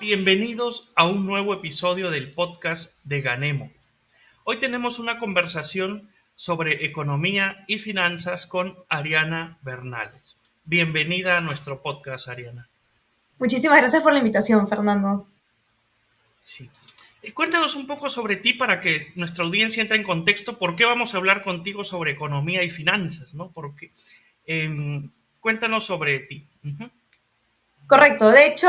Bienvenidos a un nuevo episodio del podcast de Ganemo. Hoy tenemos una conversación sobre economía y finanzas con Ariana Bernales. Bienvenida a nuestro podcast, Ariana. Muchísimas gracias por la invitación, Fernando. Sí. Cuéntanos un poco sobre ti para que nuestra audiencia entre en contexto. ¿Por qué vamos a hablar contigo sobre economía y finanzas? ¿No? Porque, cuéntanos sobre ti. Correcto. De hecho,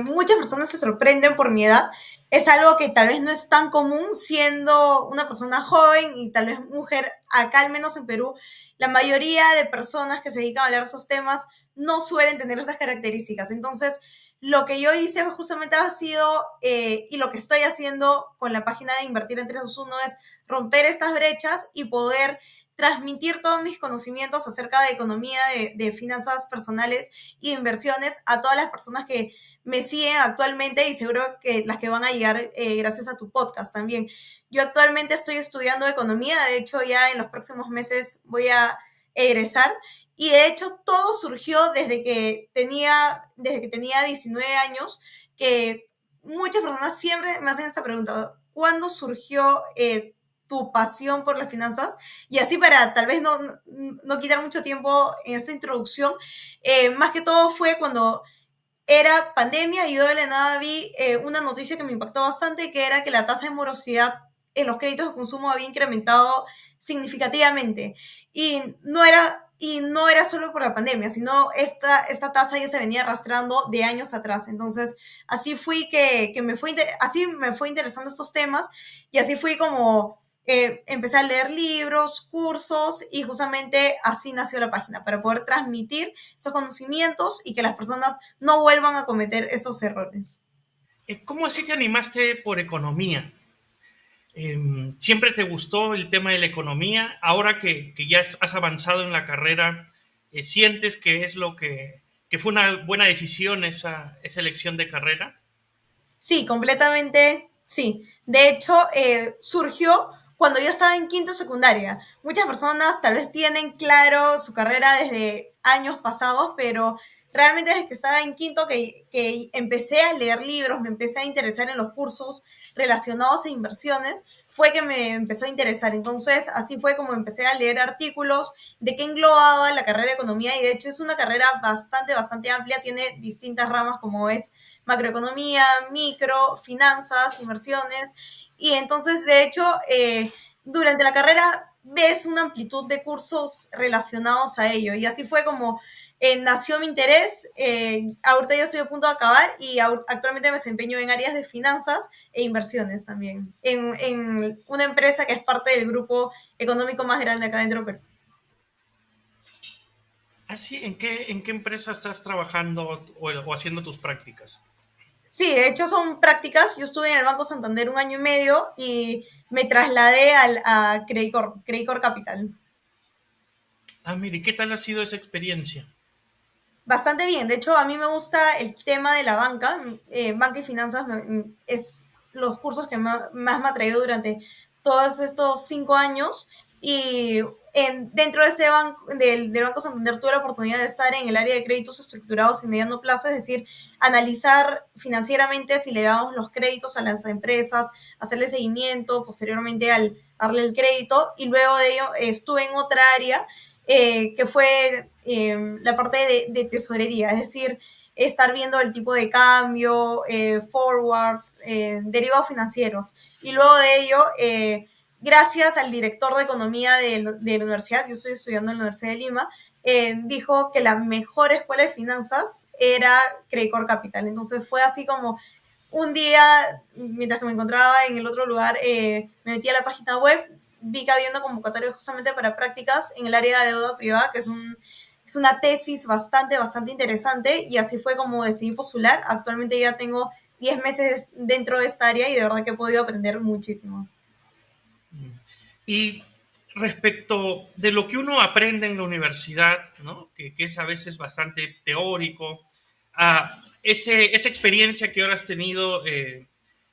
muchas personas se sorprenden por mi edad. Es algo que tal vez no es tan común siendo una persona joven y tal vez mujer. Acá, al menos en Perú, la mayoría de personas que se dedican a hablar de esos temas no suelen tener esas características. Entonces, lo que yo hice justamente ha sido, y lo que estoy haciendo con la página de Invertir en 321 es romper estas brechas y poder transmitir todos mis conocimientos acerca de economía, de finanzas personales y de inversiones a todas las personas que me siguen actualmente y seguro que las que van a llegar gracias a tu podcast también. Yo actualmente estoy estudiando economía, de hecho ya en los próximos meses voy a egresar y de hecho todo surgió desde que tenía 19 años, que muchas personas siempre me hacen esta pregunta: ¿cuándo surgió tu pasión por las finanzas? Y así, para tal vez no quitar mucho tiempo en esta introducción, más que todo fue cuando era pandemia y yo de la nada vi una noticia que me impactó bastante, que era que la tasa de morosidad en los créditos de consumo había incrementado significativamente. Y no era solo por la pandemia, sino esta tasa ya se venía arrastrando de años atrás. Entonces, así así me fue interesando estos temas y así fui como empecé a leer libros, cursos, y justamente así nació la página, para poder transmitir esos conocimientos y que las personas no vuelvan a cometer esos errores. ¿Cómo así te animaste por economía? ¿Siempre te gustó el tema de la economía? Ahora que ya has avanzado en la carrera, ¿sientes que es que fue una buena decisión esa elección de carrera? Sí, completamente, sí. De hecho, surgió cuando yo estaba en quinto secundaria. Muchas personas tal vez tienen claro su carrera desde años pasados, pero realmente desde que estaba en quinto que empecé a leer libros, me empecé a interesar en los cursos relacionados a inversiones, fue que me empezó a interesar. Entonces, así fue como empecé a leer artículos de qué englobaba la carrera de economía, y de hecho es una carrera bastante amplia, tiene distintas ramas como es macroeconomía, micro, finanzas, inversiones. Y entonces, de hecho, durante la carrera ves una amplitud de cursos relacionados a ello. Y así fue como nació mi interés. Ahorita yo estoy a punto de acabar y actualmente me desempeño en áreas de finanzas e inversiones también, en una empresa que es parte del grupo económico más grande acá dentro de Perú. ¿Así? ¿En qué empresa estás trabajando o haciendo tus prácticas? Sí, de hecho son prácticas. Yo estuve en el Banco Santander un año y medio y me trasladé a Credicorp Capital. Mire, ¿qué tal ha sido esa experiencia? Bastante bien. De hecho, a mí me gusta el tema de la banca. Banca y finanzas es los cursos que más me ha traído durante todos estos 5 años. Y dentro de este banco, del Banco Santander, tuve la oportunidad de estar en el área de créditos estructurados y mediano plazo, es decir, analizar financieramente si le damos los créditos a las empresas, hacerle seguimiento posteriormente al darle el crédito. Y luego de ello estuve en otra área que fue la parte de tesorería, es decir, estar viendo el tipo de cambio, forwards, derivados financieros. Y luego de ello, gracias al director de economía de la universidad, yo estoy estudiando en la Universidad de Lima, dijo que la mejor escuela de finanzas era Credicorp Capital. Entonces fue así como un día, mientras que me encontraba en el otro lugar, me metí a la página web, vi que había una convocatoria justamente para prácticas en el área de deuda privada, que es una tesis bastante interesante, y así fue como decidí postular. Actualmente ya tengo 10 meses dentro de esta área y de verdad que he podido aprender muchísimo. Y respecto de lo que uno aprende en la universidad, ¿no? Que es a veces bastante teórico, esa experiencia que ahora has tenido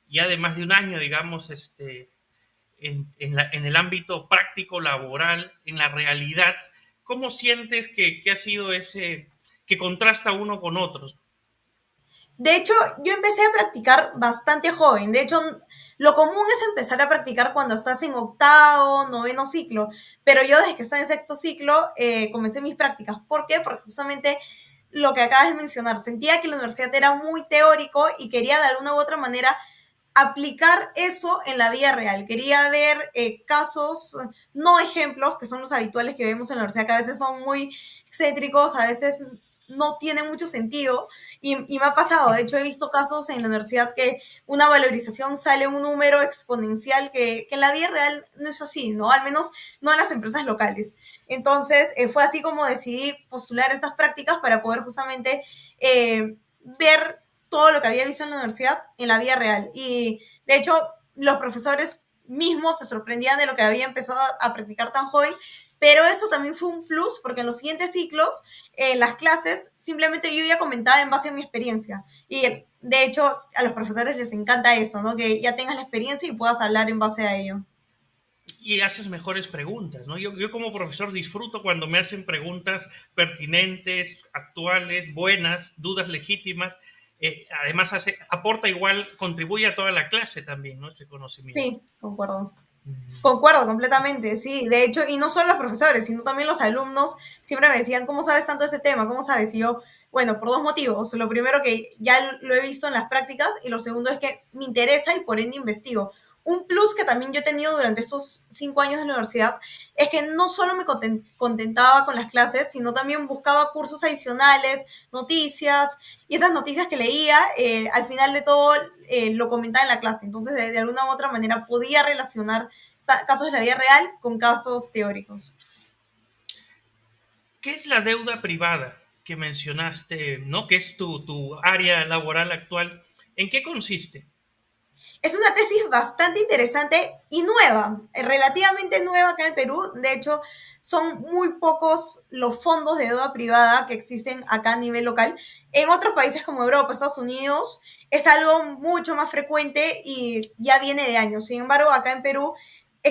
ya de más de un año, digamos, en el ámbito práctico, laboral, en la realidad, ¿cómo sientes que ha sido que contrasta uno con otros? De hecho, yo empecé a practicar bastante joven. De hecho, lo común es empezar a practicar cuando estás en octavo, noveno ciclo. Pero yo desde que estaba en sexto ciclo comencé mis prácticas. ¿Por qué? Porque justamente lo que acabas de mencionar, sentía que la universidad era muy teórico y quería de alguna u otra manera aplicar eso en la vida real. Quería ver casos, no ejemplos, que son los habituales que vemos en la universidad, que a veces son muy excéntricos, a veces no tienen mucho sentido. Y me ha pasado, de hecho he visto casos en la universidad que una valorización sale un número exponencial que en la vida real no es así, ¿no? Al menos no en las empresas locales. Entonces fue así como decidí postular estas prácticas para poder justamente ver todo lo que había visto en la universidad en la vida real. Y de hecho, los profesores mismos se sorprendían de lo que había empezado a practicar tan joven, pero eso también fue un plus porque en los siguientes ciclos, las clases, simplemente yo ya comentaba en base a mi experiencia. Y de hecho, a los profesores les encanta eso, ¿no? Que ya tengas la experiencia y puedas hablar en base a ello. Y haces mejores preguntas, ¿no? Yo como profesor disfruto cuando me hacen preguntas pertinentes, actuales, buenas, dudas legítimas. Además, aporta igual, contribuye a toda la clase también, ¿no? Ese conocimiento. Sí, concuerdo. Concuerdo completamente, sí. De hecho, y no solo los profesores, sino también los alumnos siempre me decían, ¿cómo sabes tanto de ese tema? ¿Cómo sabes? Y yo, bueno, por dos motivos. Lo primero que ya lo he visto en las prácticas y lo segundo es que me interesa y por ende investigo. Un plus que también yo he tenido durante estos 5 años de la universidad es que no solo me contentaba con las clases, sino también buscaba cursos adicionales, noticias, y esas noticias que leía, al final de todo lo comentaba en la clase. Entonces, de alguna u otra manera podía relacionar casos de la vida real con casos teóricos. ¿Qué es la deuda privada que mencionaste, ¿no? Que es tu área laboral actual. ¿En qué consiste? Es una tesis bastante interesante y nueva, relativamente nueva acá en el Perú. De hecho, son muy pocos los fondos de deuda privada que existen acá a nivel local. En otros países como Europa, Estados Unidos, es algo mucho más frecuente y ya viene de años. Sin embargo, acá en Perú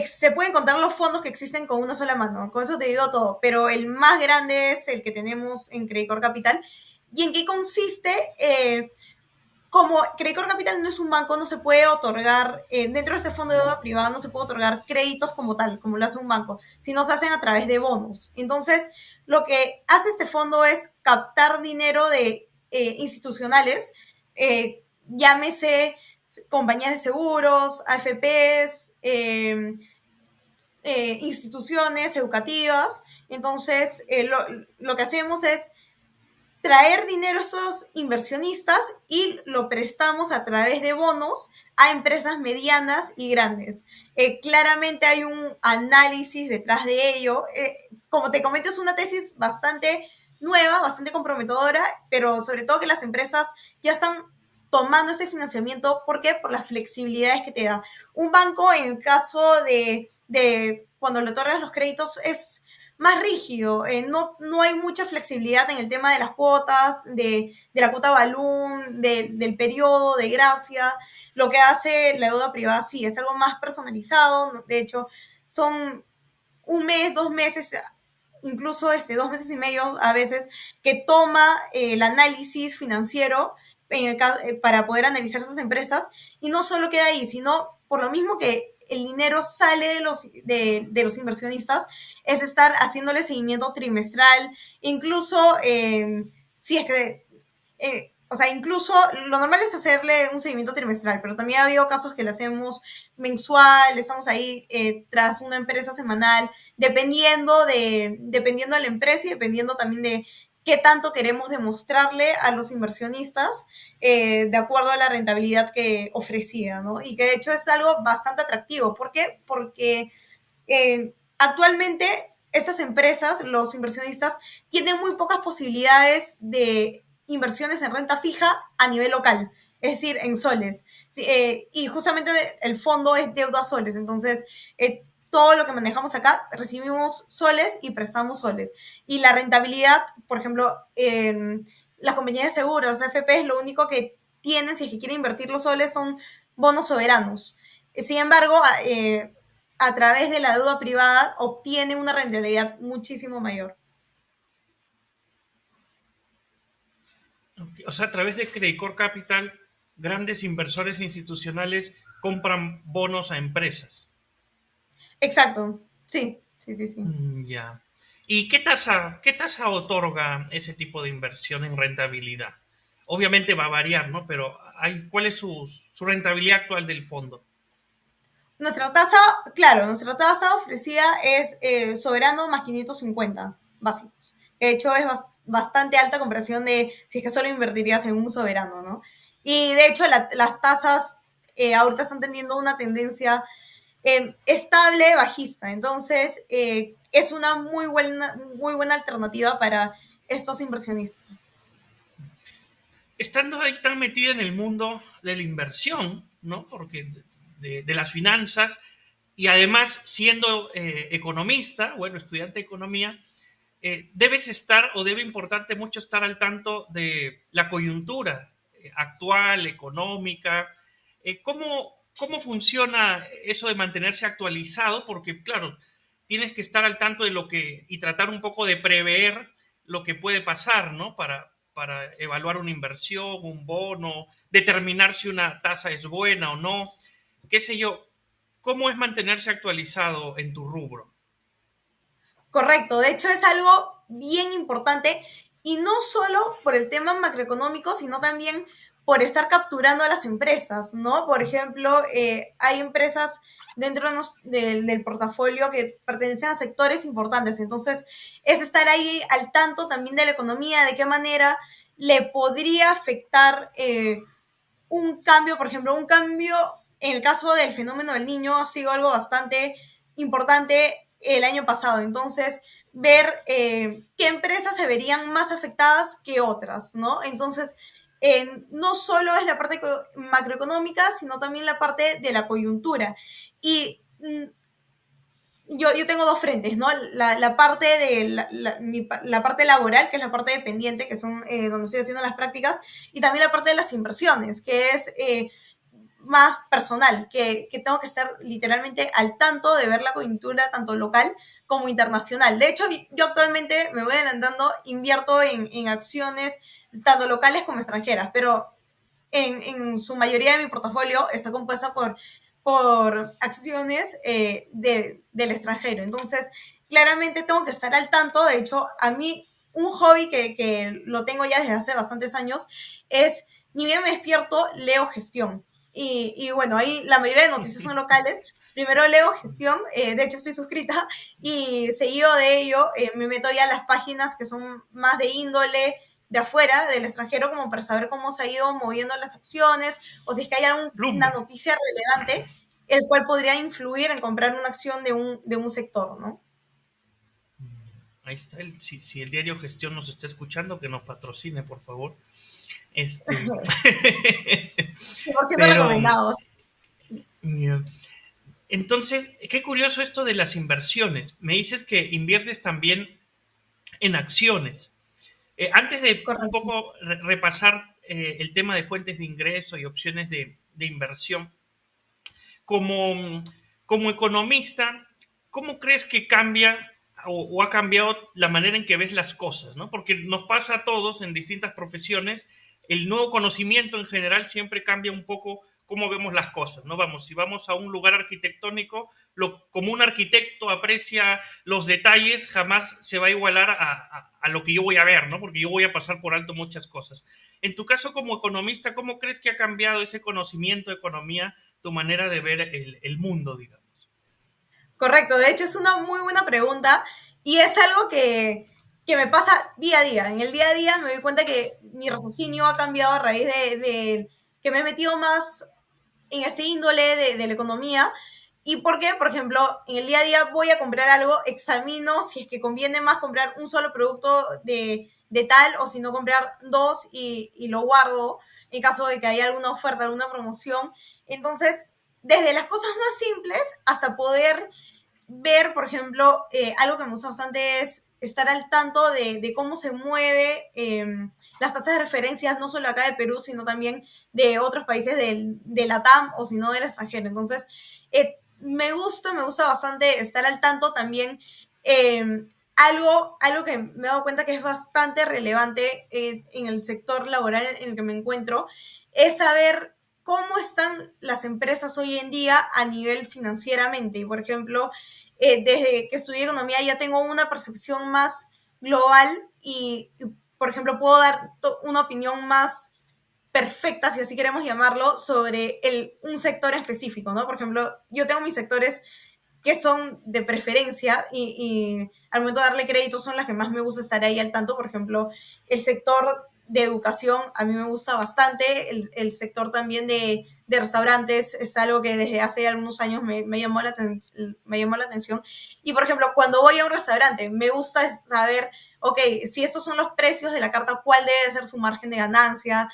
se pueden contar los fondos que existen con una sola mano. Con eso te digo todo. Pero el más grande es el que tenemos en Credicorp Capital. ¿Y en qué consiste? Como Credicorp Capital no es un banco, no se puede otorgar, dentro de ese fondo de deuda privada no se puede otorgar créditos como tal, como lo hace un banco, sino se hacen a través de bonos. Entonces, lo que hace este fondo es captar dinero de institucionales, llámese compañías de seguros, AFPs, instituciones educativas. Entonces, lo que hacemos es traer dinero a estos inversionistas y lo prestamos a través de bonos a empresas medianas y grandes. Claramente hay un análisis detrás de ello. Como te comento, es una tesis bastante nueva, bastante comprometedora, pero sobre todo que las empresas ya están tomando ese financiamiento. ¿Por qué? Por las flexibilidades que te da. Un banco, en el caso de cuando le otorgas los créditos, es más rígido, no hay mucha flexibilidad en el tema de las cuotas, de la cuota balloon, del periodo de gracia. Lo que hace la deuda privada sí es algo más personalizado. De hecho, son un mes, 2 meses, incluso 2 meses y medio a veces, que toma el análisis financiero para poder analizar esas empresas. Y no solo queda ahí, sino por lo mismo que el dinero sale de los inversionistas, es estar haciéndole seguimiento trimestral, incluso si es que o sea, incluso lo normal es hacerle un seguimiento trimestral, pero también ha habido casos que le hacemos mensual, estamos ahí tras una empresa semanal, dependiendo de la empresa y dependiendo también de qué tanto queremos demostrarle a los inversionistas de acuerdo a la rentabilidad que ofrecía, ¿no? Y que de hecho es algo bastante atractivo. ¿Por qué? Porque actualmente estas empresas, los inversionistas, tienen muy pocas posibilidades de inversiones en renta fija a nivel local, es decir, en soles. Sí, y justamente el fondo es deuda a soles, entonces todo lo que manejamos acá recibimos soles y prestamos soles. Y la rentabilidad, por ejemplo, las compañías de seguros, los AFP, lo único que tienen, si es que quieren invertir los soles, son bonos soberanos. Sin embargo, a través de la deuda privada obtiene una rentabilidad muchísimo mayor. O sea, a través de Credit Capital, grandes inversores institucionales compran bonos a empresas. Exacto, sí, sí, sí, sí. Ya. ¿Y qué tasa otorga ese tipo de inversión en rentabilidad? Obviamente va a variar, ¿no? Pero ¿cuál es su rentabilidad actual del fondo? Nuestra tasa, claro, nuestra tasa ofrecida es soberano más 550 básicos. De hecho, es bastante alta comparación de si es que solo invertirías en un soberano, ¿no? Y de hecho, las tasas ahorita están teniendo una tendencia estable, bajista. Entonces, es una muy buena alternativa para estos inversionistas. Estando ahí tan metida en el mundo de la inversión, ¿no? Porque de las finanzas, y además siendo economista, bueno, estudiante de economía, debes estar o debe importarte mucho estar al tanto de la coyuntura actual, económica. ¿Cómo funciona eso de mantenerse actualizado? Porque, claro, tienes que estar al tanto de lo que y tratar un poco de prever lo que puede pasar, ¿no? Para evaluar una inversión, un bono, determinar si una tasa es buena o no, qué sé yo. ¿Cómo es mantenerse actualizado en tu rubro? Correcto, de hecho es algo bien importante y no solo por el tema macroeconómico, sino también por estar capturando a las empresas, ¿no? Por ejemplo, hay empresas dentro del portafolio que pertenecen a sectores importantes, entonces es estar ahí al tanto también de la economía, de qué manera le podría afectar un cambio, por ejemplo, un cambio en el caso del fenómeno del niño ha sido algo bastante importante el año pasado. Entonces, ver qué empresas se verían más afectadas que otras, ¿no? Entonces, no solo es la parte macroeconómica, sino también la parte de la coyuntura. Y yo tengo dos frentes, ¿no? La parte de la parte laboral, que es la parte dependiente, que son donde estoy haciendo las prácticas, y también la parte de las inversiones, que es más personal, que tengo que estar literalmente al tanto de ver la coyuntura tanto local como internacional. De hecho, yo actualmente me voy adelantando, invierto en acciones tanto locales como extranjeras, pero en su mayoría de mi portafolio está compuesta por acciones del extranjero. Entonces, claramente tengo que estar al tanto. De hecho, a mí un hobby que lo tengo ya desde hace bastantes años es, ni bien me despierto, leo gestión. Y bueno, ahí la mayoría de noticias son locales. Primero leo gestión, de hecho estoy suscrita, y seguido de ello me meto ya a las páginas que son más de índole de afuera, del extranjero, como para saber cómo se ha ido moviendo las acciones o si es que hay alguna Bloomberg. noticia relevante el cual podría influir en comprar una acción de un sector, ¿no? Ahí está, si el diario Gestión nos está escuchando, que nos patrocine, por favor. Este, 100% pero, recomendados. entonces, qué curioso esto de las inversiones. Me dices que inviertes también en acciones. Antes de un Correcto. poco repasar el tema de fuentes de ingreso y opciones de inversión, como, como economista, ¿cómo crees que cambia o ha cambiado la manera en que ves las cosas? ¿No? Porque nos pasa a todos en distintas profesiones, el nuevo conocimiento en general siempre cambia un poco cómo vemos las cosas, ¿no? Vamos, si vamos a un lugar arquitectónico, como un arquitecto aprecia los detalles, jamás se va a igualar a lo que yo voy a ver, ¿no? Porque yo voy a pasar por alto muchas cosas. En tu caso, como economista, ¿cómo crees que ha cambiado ese conocimiento de economía, tu manera de ver el mundo, digamos? Correcto, de hecho es una muy buena pregunta y es algo que me pasa día a día. En el día a día me doy cuenta que mi raciocinio ha cambiado a raíz de que me he metido más en este índole de la economía. ¿Y por qué? Por ejemplo, en el día a día voy a comprar algo, examino si es que conviene más comprar un solo producto de tal o si no comprar dos y lo guardo en caso de que haya alguna oferta, alguna promoción. Entonces, desde las cosas más simples hasta poder ver, por ejemplo, algo que me gusta bastante es estar al tanto de cómo se mueve las tasas de referencias, no solo acá de Perú, sino también de otros países de la TAM o si no del extranjero. Entonces, me gusta bastante estar al tanto también. algo que me he dado cuenta que es bastante relevante en el sector laboral en el que me encuentro es saber cómo están las empresas hoy en día a nivel financieramente. Y, por ejemplo, desde que estudié economía ya tengo una percepción más global por ejemplo, puedo dar una opinión más perfecta, si así queremos llamarlo, sobre un sector específico, ¿no? Por ejemplo, yo tengo mis sectores que son de preferencia y al momento de darle crédito son las que más me gusta estar ahí al tanto. Por ejemplo, el sector de educación a mí me gusta bastante, el sector también de restaurantes es algo que desde hace algunos años me llamó me llamó la atención. Y por ejemplo, cuando voy a un restaurante, me gusta saber, ok, si estos son los precios de la carta, ¿cuál debe ser su margen de ganancia?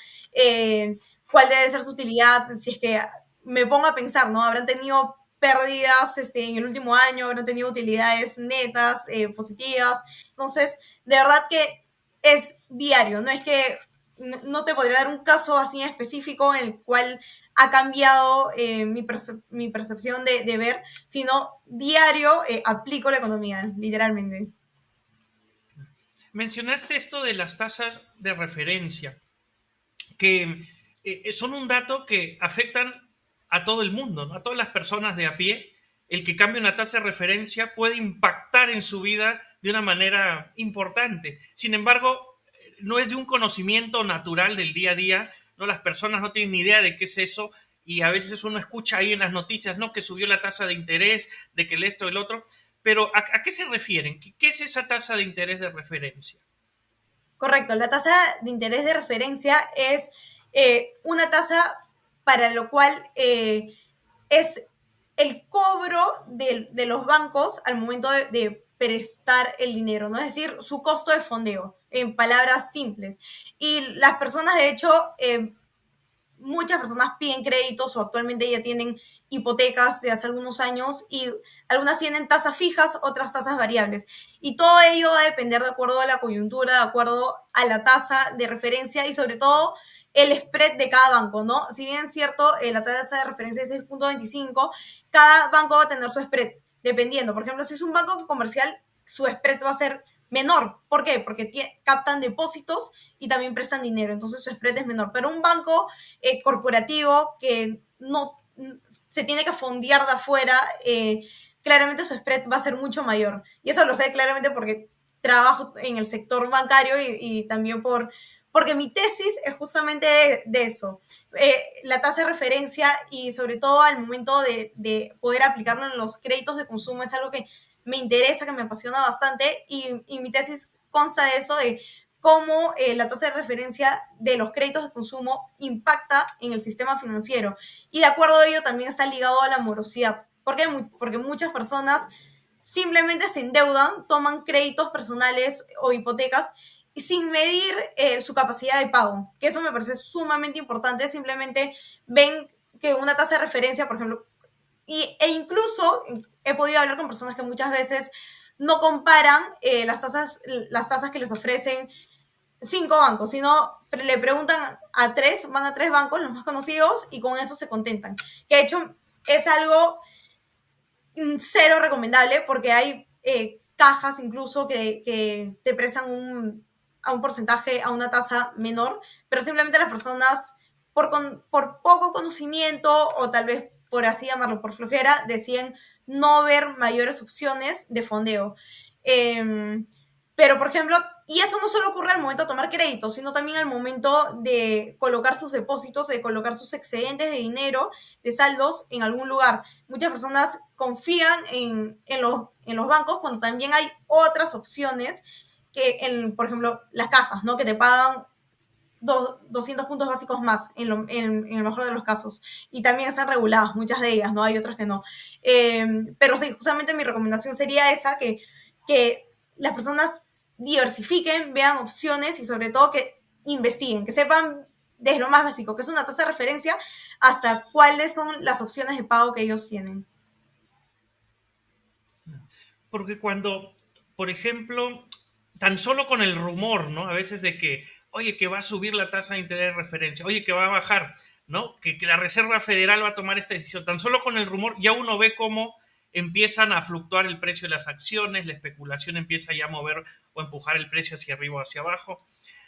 ¿Cuál debe ser su utilidad? Si es que me pongo a pensar, ¿no? Habrán tenido pérdidas en el último año, habrán tenido utilidades netas, positivas. Entonces, de verdad que es diario, no es que no te podría dar un caso así en específico en el cual ha cambiado mi percepción de ver, sino diario aplico la economía, literalmente. Mencionaste esto de las tasas de referencia, que son un dato que afectan a todo el mundo, ¿no? A todas las personas de a pie. El que cambie una tasa de referencia puede impactar en su vida de una manera importante. Sin embargo, no es de un conocimiento natural del día a día, ¿no? Las personas no tienen ni idea de qué es eso y a veces uno escucha ahí en las noticias, ¿no? Que subió la tasa de interés, de que esto, el otro. Pero ¿a qué se refieren? ¿Qué es esa tasa de interés de referencia? Correcto, la tasa de interés de referencia es una tasa para lo cual es el cobro de los bancos al momento de prestar el dinero, ¿no? Es decir, su costo de fondeo, en palabras simples. Y las personas, de hecho, muchas personas piden créditos o actualmente ya tienen hipotecas de hace algunos años y algunas tienen tasas fijas, otras tasas variables. Y todo ello va a depender de acuerdo a la coyuntura, de acuerdo a la tasa de referencia y sobre todo el spread de cada banco, ¿no? Si bien es cierto, la tasa de referencia es 6.25, cada banco va a tener su spread, dependiendo. Por ejemplo, si es un banco comercial, su spread va a ser menor. ¿Por qué? Porque captan depósitos y también prestan dinero, entonces su spread es menor. Pero un banco corporativo que no se tiene que fondear de afuera, claramente su spread va a ser mucho mayor. Y eso lo sé claramente porque trabajo en el sector bancario y también porque mi tesis es justamente de eso. La tasa de referencia y sobre todo al momento de poder aplicarlo en los créditos de consumo es algo que me interesa, que me apasiona bastante y mi tesis consta de eso, de cómo la tasa de referencia de los créditos de consumo impacta en el sistema financiero. Y de acuerdo a ello también está ligado a la morosidad. ¿Por qué? Porque muchas personas simplemente se endeudan, toman créditos personales o hipotecas sin medir su capacidad de pago, que eso me parece sumamente importante. Simplemente ven que una tasa de referencia, por ejemplo, e incluso he podido hablar con personas que muchas veces no comparan las tasas que les ofrecen 5 bancos, sino le preguntan van a 3 bancos, los más conocidos, y con eso se contentan. Que de hecho es algo cero recomendable porque hay cajas incluso que te prestan a un porcentaje, a una tasa menor, pero simplemente las personas por poco conocimiento o tal vez por así llamarlo, por flojera, deciden no ver mayores opciones de fondeo. Pero, por ejemplo, y eso no solo ocurre al momento de tomar crédito, sino también al momento de colocar sus depósitos, de colocar sus excedentes de dinero, de saldos en algún lugar. Muchas personas confían en los bancos cuando también hay otras opciones por ejemplo, las cajas, ¿no? Que te pagan 200 puntos básicos más en el mejor de los casos. Y también están reguladas, muchas de ellas, ¿no? Hay otras que no. Pero sí, justamente mi recomendación sería esa, que las personas diversifiquen, vean opciones y sobre todo que investiguen, que sepan desde lo más básico, que es una tasa de referencia, hasta cuáles son las opciones de pago que ellos tienen. Porque cuando, por ejemplo, tan solo con el rumor, ¿no? A veces de que, oye, que va a subir la tasa de interés de referencia, oye, que va a bajar, ¿no? Que la Reserva Federal va a tomar esta decisión. Tan solo con el rumor ya uno ve cómo empiezan a fluctuar el precio de las acciones, la especulación empieza ya a mover o empujar el precio hacia arriba o hacia abajo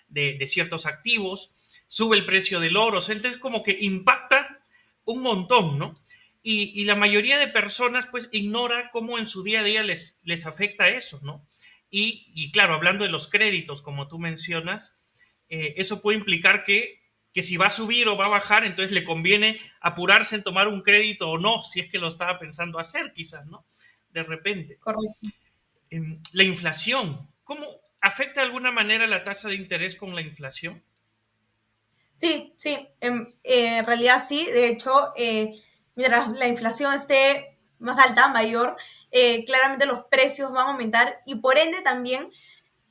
de ciertos activos, sube el precio del oro, o sea, entonces como que impacta un montón, ¿no? Y la mayoría de personas pues ignora cómo en su día a día les afecta eso, ¿no? Y claro, hablando de los créditos, como tú mencionas, eso puede implicar que si va a subir o va a bajar, entonces le conviene apurarse en tomar un crédito o no, si es que lo estaba pensando hacer quizás, ¿no? De repente. Correcto. La inflación, ¿cómo afecta de alguna manera la tasa de interés con la inflación? Sí, sí, en realidad sí. De hecho, mientras la inflación esté más alta, mayor, claramente los precios van a aumentar y por ende también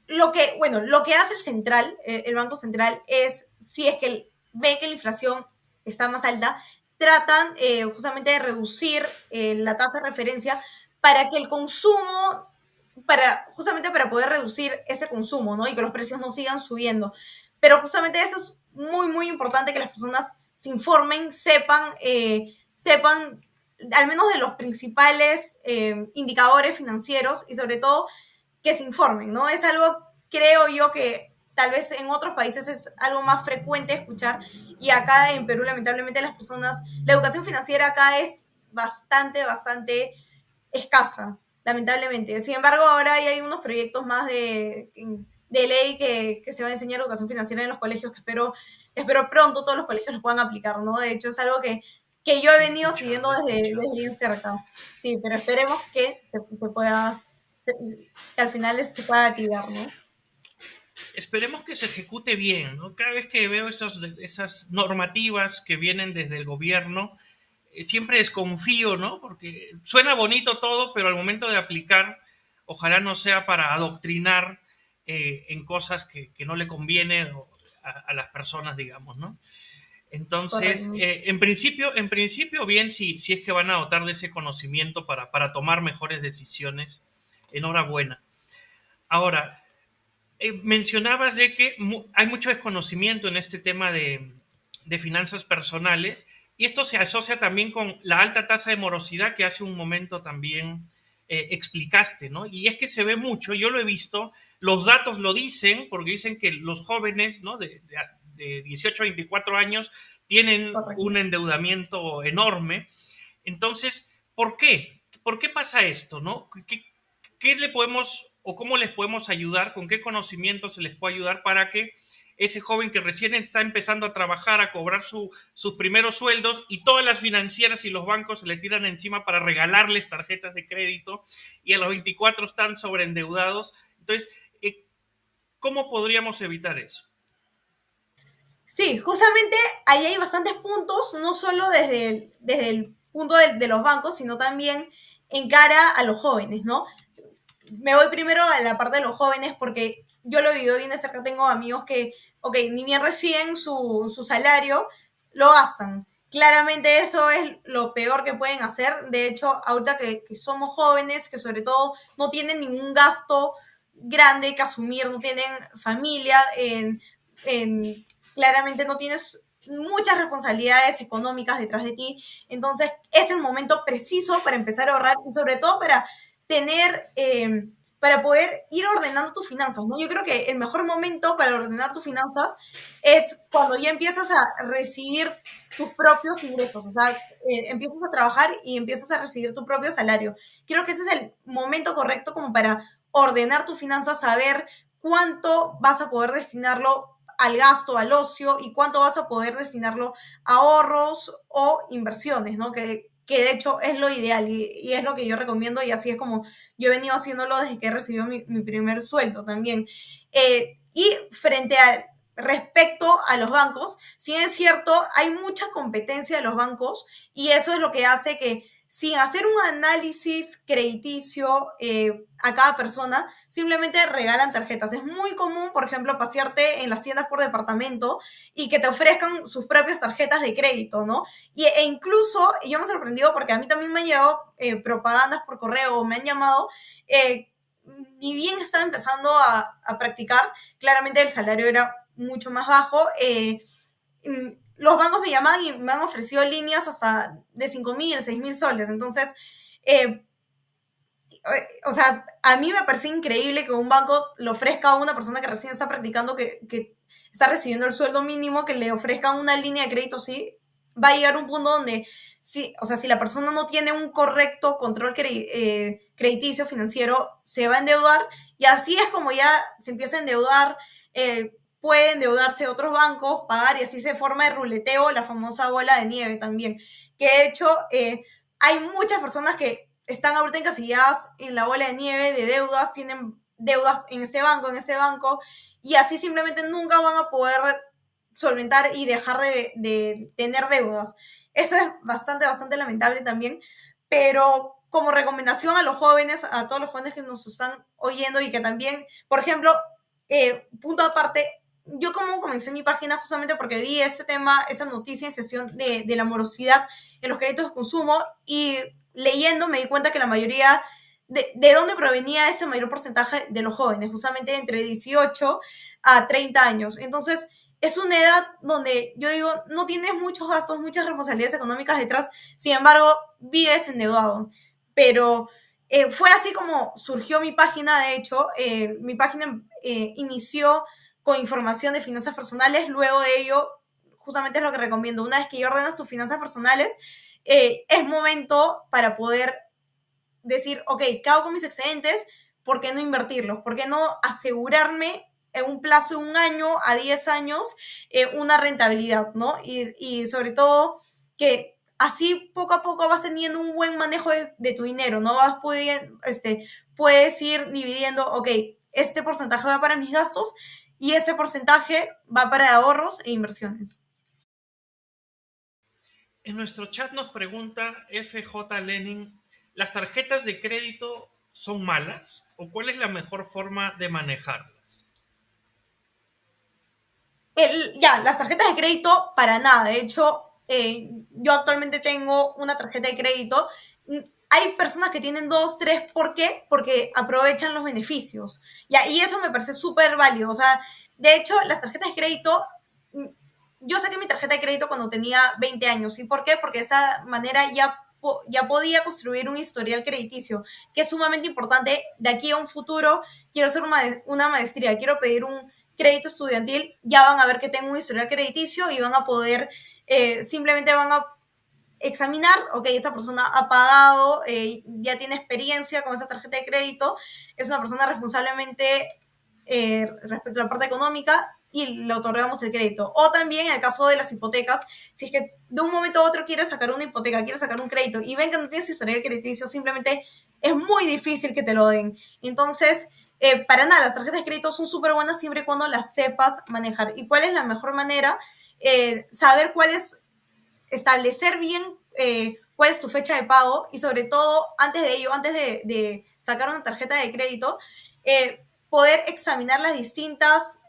lo que hace el central, el Banco Central, es si es que ve que la inflación está más alta, tratan justamente de reducir la tasa de referencia para que el consumo, justamente para poder reducir ese consumo, ¿no? Y que los precios no sigan subiendo. Pero justamente eso es muy, muy importante que las personas se informen, sepan al menos de los principales indicadores financieros y sobre todo que se informen, ¿no? Es algo, creo yo, que tal vez en otros países es algo más frecuente escuchar y acá en Perú lamentablemente la educación financiera acá es bastante, bastante escasa, lamentablemente. Sin embargo, ahora hay unos proyectos más de ley que se va a enseñar educación financiera en los colegios que espero pronto todos los colegios lo puedan aplicar, ¿no? De hecho, es algo que yo he venido siguiendo Lo he desde escuchado. bien cerca. Sí, pero esperemos que se pueda, que al final se pueda activar, ¿no? Esperemos que se ejecute bien, ¿no? Cada vez que veo esas normativas que vienen desde el gobierno, siempre desconfío, ¿no? Porque suena bonito todo, pero al momento de aplicar, ojalá no sea para adoctrinar en cosas que no le conviene a las personas, digamos, ¿no? Entonces, Correcto. en principio bien, si es que van a dotar de ese conocimiento para tomar mejores decisiones, enhorabuena. Ahora, mencionabas de que hay mucho desconocimiento en este tema de finanzas personales y esto se asocia también con la alta tasa de morosidad que hace un momento también explicaste, ¿no? Y es que se ve mucho, yo lo he visto, los datos lo dicen, porque dicen que los jóvenes, ¿no? De 18 a 24 años tienen Correcto. un endeudamiento enorme. Entonces, ¿por qué? ¿Por qué pasa esto, no? ¿Qué le podemos o cómo les podemos ayudar? ¿Con qué conocimiento se les puede ayudar para que ese joven que recién está empezando a trabajar, a cobrar sus primeros sueldos y todas las financieras y los bancos se le tiran encima para regalarles tarjetas de crédito y a los 24 están sobreendeudados? Entonces, ¿cómo podríamos evitar eso? Sí, justamente ahí hay bastantes puntos, no solo desde el punto de los bancos, sino también en cara a los jóvenes, ¿no? Me voy primero a la parte de los jóvenes porque yo lo he vivido bien de cerca, tengo amigos que, ok, ni bien reciben su salario, lo gastan. Claramente eso es lo peor que pueden hacer. De hecho, ahorita que somos jóvenes, que sobre todo no tienen ningún gasto grande que asumir, no tienen familia, en, claramente no tienes muchas responsabilidades económicas detrás de ti. Entonces, es el momento preciso para empezar a ahorrar y sobre todo tener, para poder ir ordenando tus finanzas, ¿no? Yo creo que el mejor momento para ordenar tus finanzas es cuando ya empiezas a recibir tus propios ingresos, o sea, empiezas a trabajar y empiezas a recibir tu propio salario. Creo que ese es el momento correcto como para ordenar tus finanzas, saber cuánto vas a poder destinarlo al gasto, al ocio y cuánto vas a poder destinarlo a ahorros o inversiones, ¿no? Que de hecho es lo ideal y es lo que yo recomiendo y así es como yo he venido haciéndolo desde que he recibido mi primer sueldo también. Y frente a respecto a los bancos, si es cierto, hay mucha competencia de los bancos y eso es lo que hace que sin hacer un análisis crediticio a cada persona, simplemente regalan tarjetas. Es muy común, por ejemplo, pasearte en las tiendas por departamento y que te ofrezcan sus propias tarjetas de crédito, ¿no? E incluso, yo me he sorprendido porque a mí también me han llegado propagandas por correo o me han llamado, ni bien estaba empezando a practicar, claramente el salario era mucho más bajo. Los bancos me llaman y me han ofrecido líneas hasta de 5.000, 6.000 soles. Entonces, o sea, a mí me parece increíble que un banco le ofrezca a una persona que recién está practicando, que está recibiendo el sueldo mínimo, que le ofrezca una línea de crédito así. Va a llegar un punto donde, sí, o sea, si la persona no tiene un correcto control crediticio financiero, se va a endeudar, y así es como ya se empieza a endeudar, puede endeudarse otros bancos, pagar, y así se forma el ruleteo, la famosa bola de nieve también. Que de hecho, hay muchas personas que están ahorita encasilladas en la bola de nieve de deudas, tienen deudas en en este banco, y así simplemente nunca van a poder solventar y dejar de tener deudas. Eso es bastante, bastante lamentable también, pero como recomendación a los jóvenes, a todos los jóvenes que nos están oyendo y que también, por ejemplo, punto aparte, yo como comencé mi página justamente porque vi ese tema, esa noticia en gestión de la morosidad en los créditos de consumo, y leyendo me di cuenta que la mayoría, de dónde provenía ese mayor porcentaje de los jóvenes, justamente entre 18 a 30 años. Entonces, es una edad donde yo digo, no tienes muchos gastos, muchas responsabilidades económicas detrás, sin embargo, vives endeudado. Pero fue así como surgió mi página. De hecho, mi página inició con información de finanzas personales. Luego de ello, justamente es lo que recomiendo, una vez que ya ordenas tus finanzas personales, es momento para poder decir, ok, ¿qué hago con mis excedentes? ¿Por qué no invertirlos? ¿Por qué no asegurarme en un plazo de 1 año a 10 años una rentabilidad, ¿no? Y sobre todo que así poco a poco vas teniendo un buen manejo de tu dinero, ¿no? Puedes ir dividiendo, ok, este porcentaje va para mis gastos y este porcentaje va para ahorros e inversiones. En nuestro chat nos pregunta FJ Lenin, ¿las tarjetas de crédito son malas o cuál es la mejor forma de manejarlas? Las tarjetas de crédito, para nada. De hecho, yo actualmente tengo una tarjeta de crédito. Hay personas que tienen dos, tres. ¿Por qué? Porque aprovechan los beneficios. Ya, y eso me parece súper válido. O sea, de hecho, las tarjetas de crédito, yo saqué mi tarjeta de crédito cuando tenía 20 años. ¿Y por qué? Porque de esta manera ya podía construir un historial crediticio, que es sumamente importante. De aquí a un futuro, quiero hacer una maestría, quiero pedir un crédito estudiantil, ya van a ver que tengo un historial crediticio y van a poder, simplemente van a examinar, ok, esa persona ha pagado, ya tiene experiencia con esa tarjeta de crédito, es una persona responsablemente respecto a la parte económica, y le otorgamos el crédito. O también en el caso de las hipotecas, si es que de un momento a otro quieres sacar una hipoteca, quieres sacar un crédito y ven que no tienes historial crediticio, simplemente es muy difícil que te lo den. Entonces, para nada, las tarjetas de crédito son súper buenas siempre y cuando las sepas manejar. ¿Y cuál es la mejor manera? Saber cuál es, establecer bien cuál es tu fecha de pago, y sobre todo, antes de ello, antes de sacar una tarjeta de crédito, poder examinar las distintas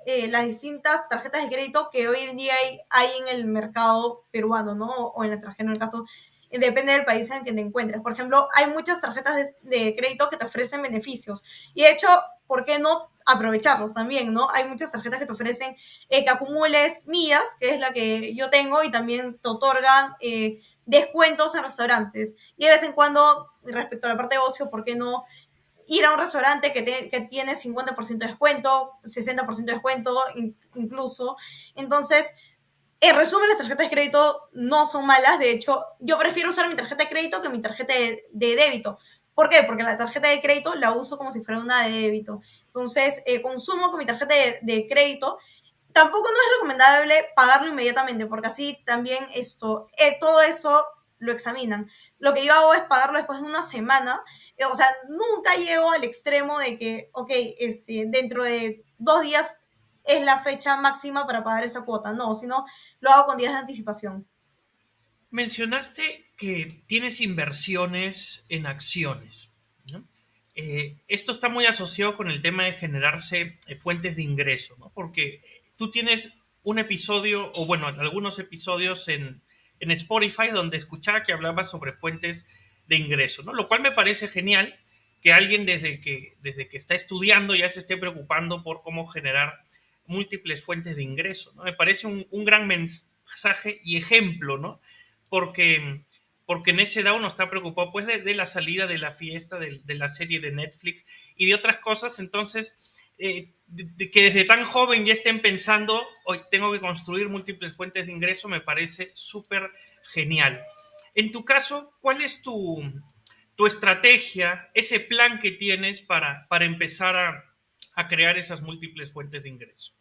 tarjetas de crédito que hoy en día hay en el mercado peruano, ¿no? O en el extranjero, en el caso, depende del país en el que te encuentres. Por ejemplo, hay muchas tarjetas de crédito que te ofrecen beneficios, y de hecho, ¿por qué no aprovecharlos también, no? Hay muchas tarjetas que te ofrecen que acumules millas, que es la que yo tengo, y también te otorgan descuentos en restaurantes. Y de vez en cuando, respecto a la parte de ocio, ¿por qué no ir a un restaurante que tiene 50% de descuento, 60% de descuento incluso? Entonces, en resumen, las tarjetas de crédito no son malas. De hecho, yo prefiero usar mi tarjeta de crédito que mi tarjeta de débito. ¿Por qué? Porque la tarjeta de crédito la uso como si fuera una de débito. Entonces, consumo con mi tarjeta de crédito. Tampoco no es recomendable pagarlo inmediatamente, porque así también todo eso lo examinan. Lo que yo hago es pagarlo después de una semana. O sea, nunca llego al extremo de que, ok, dentro de 2 días es la fecha máxima para pagar esa cuota. No, sino lo hago con días de anticipación. Mencionaste que tienes inversiones en acciones, ¿no? Esto está muy asociado con el tema de generarse fuentes de ingreso, ¿no? Porque tú tienes un episodio, o bueno, algunos episodios en Spotify donde escuchaba que hablabas sobre fuentes de ingreso, ¿no? Lo cual me parece genial que alguien desde que está estudiando ya se esté preocupando por cómo generar múltiples fuentes de ingreso, ¿no? Me parece un gran mensaje y ejemplo, ¿no? Porque porque en esa edad uno está preocupado pues de la salida de la fiesta, de la serie de Netflix y de otras cosas. Entonces, de que desde tan joven ya estén pensando, hoy tengo que construir múltiples fuentes de ingreso, me parece súper genial. En tu caso, ¿cuál es tu estrategia, ese plan que tienes para empezar a crear esas múltiples fuentes de ingreso?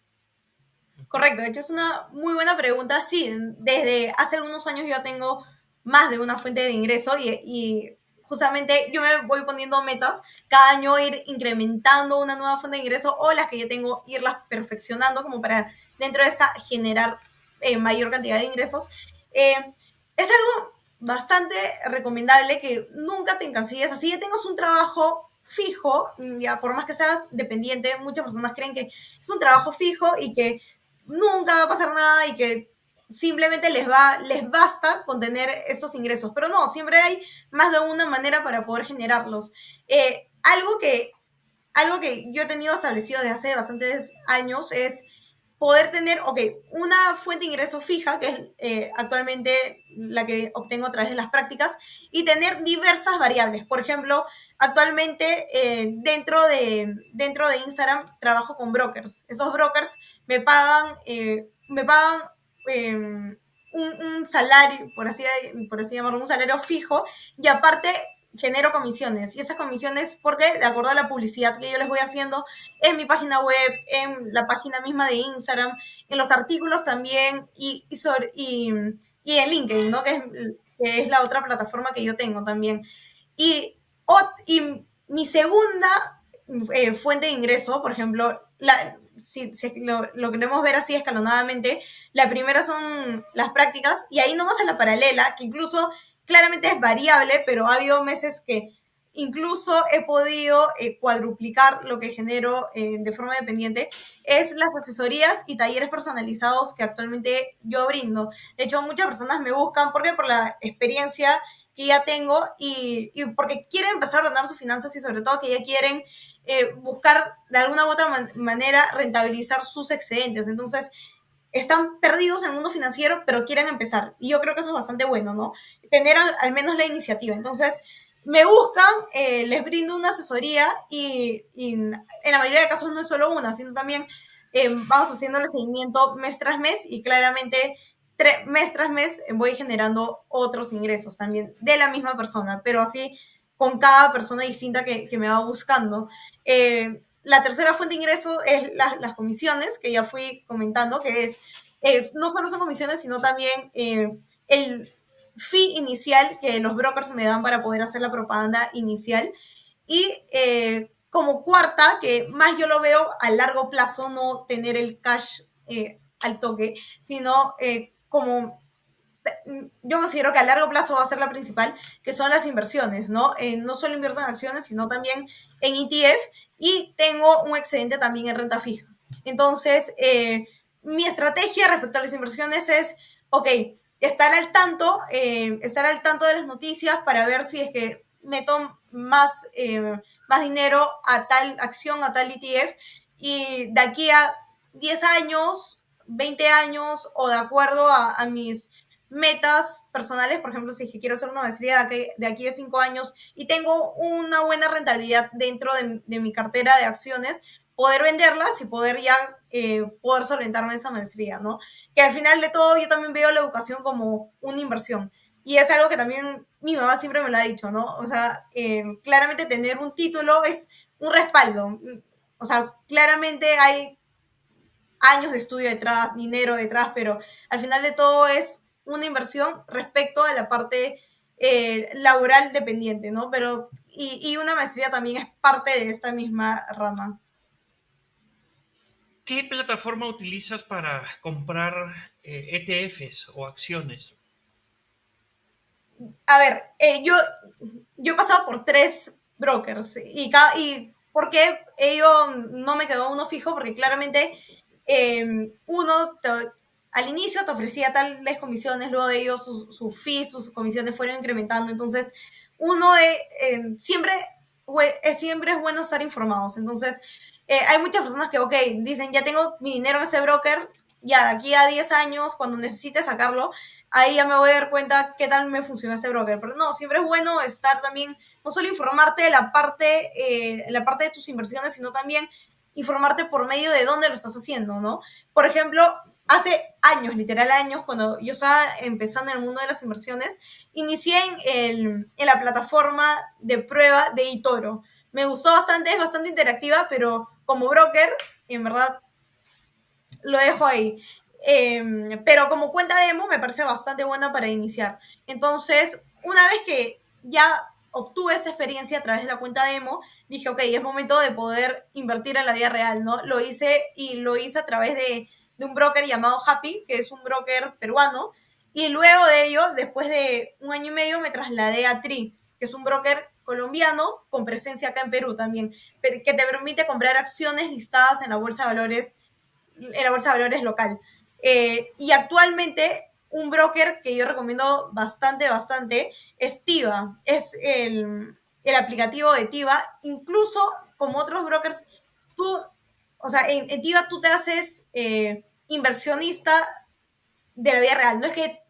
Correcto, de hecho es una muy buena pregunta. Sí, desde hace algunos años yo tengo más de una fuente de ingreso y justamente yo me voy poniendo metas cada año ir incrementando una nueva fuente de ingreso o las que ya tengo irlas perfeccionando como para dentro de esta generar mayor cantidad de ingresos. Eh, es algo bastante recomendable que nunca te encasilles. Así que tengas un trabajo fijo, ya por más que seas dependiente, muchas personas creen que es un trabajo fijo y que nunca va a pasar nada y que simplemente les basta con tener estos ingresos. Pero no, siempre hay más de una manera para poder generarlos. Algo que yo he tenido establecido desde hace bastantes años es poder tener, ok, una fuente de ingreso fija, que es actualmente la que obtengo a través de las prácticas, y tener diversas variables. Por ejemplo, actualmente dentro de Instagram trabajo con brokers. Esos brokers me pagan un salario, por así llamarlo, un salario fijo, y aparte genero comisiones. Y esas comisiones, porque de acuerdo a la publicidad que yo les voy haciendo en mi página web, en la página misma de Instagram, en los artículos también, y en LinkedIn, ¿no? Que es la otra plataforma que yo tengo también. Y, y mi segunda fuente de ingreso, por ejemplo, si lo queremos ver así escalonadamente, la primera son las prácticas y ahí nomás en la paralela, que incluso claramente es variable, pero ha habido meses que incluso he podido cuadruplicar lo que genero de forma dependiente, es las asesorías y talleres personalizados que actualmente yo brindo. De hecho, muchas personas me buscan porque por la experiencia que ya tengo y porque quieren empezar a ordenar sus finanzas y sobre todo que ya quieren buscar de alguna u otra manera rentabilizar sus excedentes. Entonces, están perdidos en el mundo financiero, pero quieren empezar. Y yo creo que eso es bastante bueno, ¿no? Tener al menos la iniciativa. Entonces, me buscan, les brindo una asesoría y en la mayoría de casos no es solo una, sino también vamos haciéndole seguimiento mes tras mes y claramente mes tras mes voy generando otros ingresos también de la misma persona, pero así con cada persona distinta que me va buscando. La tercera fuente de ingreso es las comisiones, que ya fui comentando, que no solo son comisiones, sino también el fee inicial que los brokers me dan para poder hacer la propaganda inicial. Y como cuarta, que más yo lo veo a largo plazo, no tener el cash al toque, sino como yo considero que a largo plazo va a ser la principal, que son las inversiones, ¿no? No solo invierto en acciones, sino también en ETF y tengo un excedente también en renta fija. Entonces, mi estrategia respecto a las inversiones es, ok, estar al tanto de las noticias para ver si es que meto más dinero a tal acción, a tal ETF, y de aquí a 10 años, 20 años, o de acuerdo a mis metas personales, por ejemplo, si quiero hacer una maestría de aquí a 5 años y tengo una buena rentabilidad dentro de mi cartera de acciones, poder venderlas y poder ya poder solventarme esa maestría, ¿no? Que al final de todo yo también veo la educación como una inversión. Y es algo que también mi mamá siempre me lo ha dicho, ¿no? O sea, claramente tener un título es un respaldo. O sea, claramente hay años de estudio detrás, dinero detrás, pero al final de todo es una inversión respecto a la parte laboral dependiente, ¿no? Pero, y una maestría también es parte de esta misma rama. ¿Qué plataforma utilizas para comprar ETFs o acciones? A ver, yo he pasado por 3 brokers y ¿por qué no me quedó uno fijo? Porque claramente uno al inicio te ofrecía tales comisiones, luego de ellos sus fees, sus comisiones fueron incrementando. Entonces, siempre es bueno estar informados. Entonces, hay muchas personas que, ok, dicen, ya tengo mi dinero en este broker, ya de aquí a 10 años, cuando necesite sacarlo, ahí ya me voy a dar cuenta qué tal me funciona este broker. Pero no, siempre es bueno estar también, no solo informarte de la parte de tus inversiones, sino también informarte por medio de dónde lo estás haciendo, ¿no? Por ejemplo, hace años, literal años, cuando yo estaba empezando en el mundo de las inversiones, inicié en la plataforma de prueba de eToro. Me gustó bastante, es bastante interactiva, pero como broker, en verdad, lo dejo ahí. Pero como cuenta demo me parece bastante buena para iniciar. Entonces, una vez que ya obtuve esta experiencia a través de la cuenta demo, dije, ok, es momento de poder invertir en la vida real, ¿no? Lo hice y lo hice a través de un broker llamado Happy, que es un broker peruano, y luego de ello, después de un año y medio, me trasladé a Tri, que es un broker colombiano con presencia acá en Perú también, que te permite comprar acciones listadas en la bolsa de valores local. Y actualmente un broker que yo recomiendo bastante, bastante es Tiva. Es el aplicativo de Tiva. Incluso como otros brokers, tú, o sea, en Tiva tú te haces inversionista de la vida real. No es que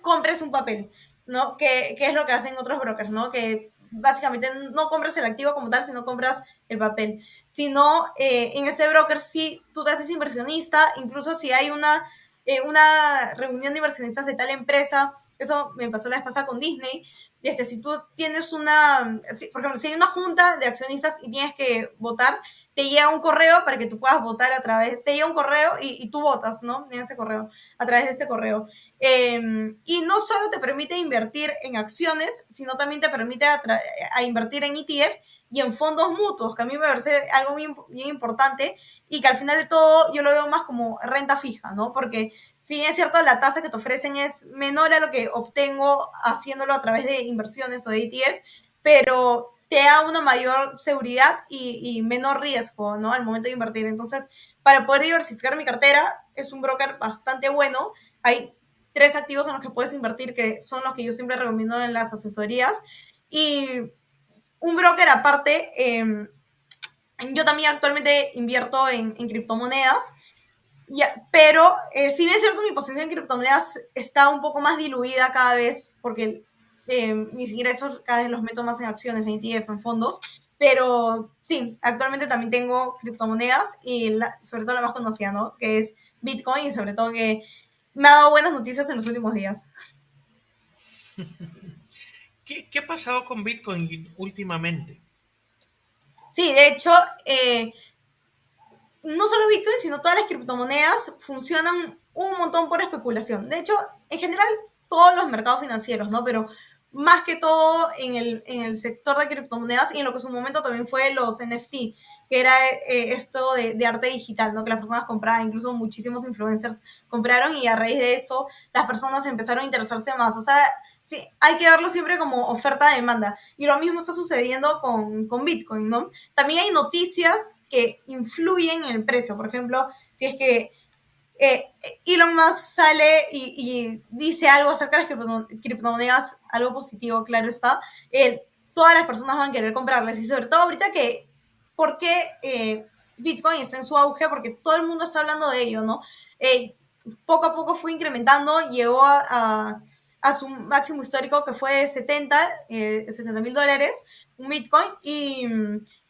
compres un papel, ¿no? Que es lo que hacen otros brokers, ¿no? Que básicamente no compras el activo como tal, sino compras el papel. Sino en ese broker sí tú te haces inversionista, incluso si hay una reunión de inversionistas de tal empresa, eso me pasó la vez pasada con Disney, desde si tú tienes por ejemplo, si hay una junta de accionistas y tienes que votar, te llega un correo para que tú puedas votar te llega un correo y tú votas, ¿no? En ese correo, a través de ese correo. Y no solo te permite invertir en acciones, sino también te permite a invertir en ETF y en fondos mutuos, que a mí me parece algo bien, bien importante y que al final de todo yo lo veo más como renta fija, ¿no? Porque si es cierto, la tasa que te ofrecen es menor a lo que obtengo haciéndolo a través de inversiones o de ETF, pero te da una mayor seguridad y menor riesgo, ¿no? Al momento de invertir. Entonces, para poder diversificar mi cartera, es un broker bastante bueno. Hay 3 activos en los que puedes invertir, que son los que yo siempre recomiendo en las asesorías. Y un broker aparte, yo también actualmente invierto en criptomonedas, pero si bien es cierto, mi posición en criptomonedas está un poco más diluida cada vez, porque mis ingresos cada vez los meto más en acciones, en ETF, en fondos, pero sí, actualmente también tengo criptomonedas y sobre todo la más conocida, ¿no? Que es Bitcoin y sobre todo que me ha dado buenas noticias en los últimos días. ¿Qué ha pasado con Bitcoin últimamente? Sí, de hecho, no solo Bitcoin, sino todas las criptomonedas funcionan un montón por especulación. De hecho, en general, todos los mercados financieros, ¿no? Pero más que todo en el sector de criptomonedas y en lo que en su momento también fue los NFT, que era esto de arte digital, ¿no? Que las personas compraban, incluso muchísimos influencers compraron y a raíz de eso las personas empezaron a interesarse más. O sea, sí, hay que verlo siempre como oferta-demanda. Y lo mismo está sucediendo con Bitcoin, ¿no? También hay noticias que influyen en el precio. Por ejemplo, si es que eh, Elon Musk sale y dice algo acerca de las criptomonedas, algo positivo, claro está, todas las personas van a querer comprarles. Y sobre todo ahorita ¿por qué Bitcoin está en su auge? Porque todo el mundo está hablando de ello, ¿no? Poco a poco fue incrementando, llegó a su máximo histórico que fue de 70 mil dólares, un Bitcoin,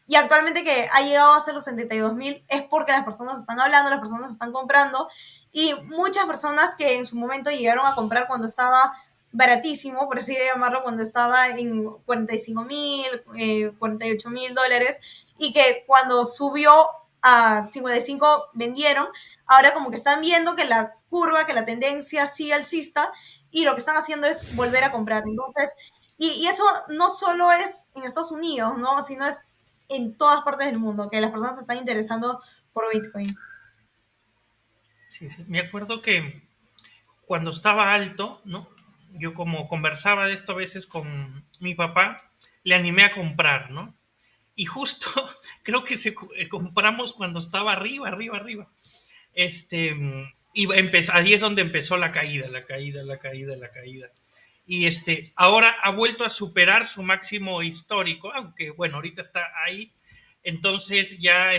y actualmente que ha llegado a ser los 72.000 es porque las personas están hablando, las personas están comprando y muchas personas que en su momento llegaron a comprar cuando estaba baratísimo, por así llamarlo, cuando estaba en 45.000, 48.000 dólares y que cuando subió a 55 vendieron, ahora como que están viendo que la curva, que la tendencia sigue alcista y lo que están haciendo es volver a comprar. Entonces, y eso no solo es en Estados Unidos, ¿no? Sino es en todas partes del mundo, que las personas se están interesando por Bitcoin. Sí, sí. Me acuerdo que cuando estaba alto, ¿no? Yo como conversaba de esto a veces con mi papá, le animé a comprar, ¿no? Y justo creo que compramos cuando estaba arriba, arriba, arriba. Ahí es donde empezó la caída, la caída, la caída, la caída. Y ahora ha vuelto a superar su máximo histórico, aunque bueno, ahorita está ahí. Entonces ya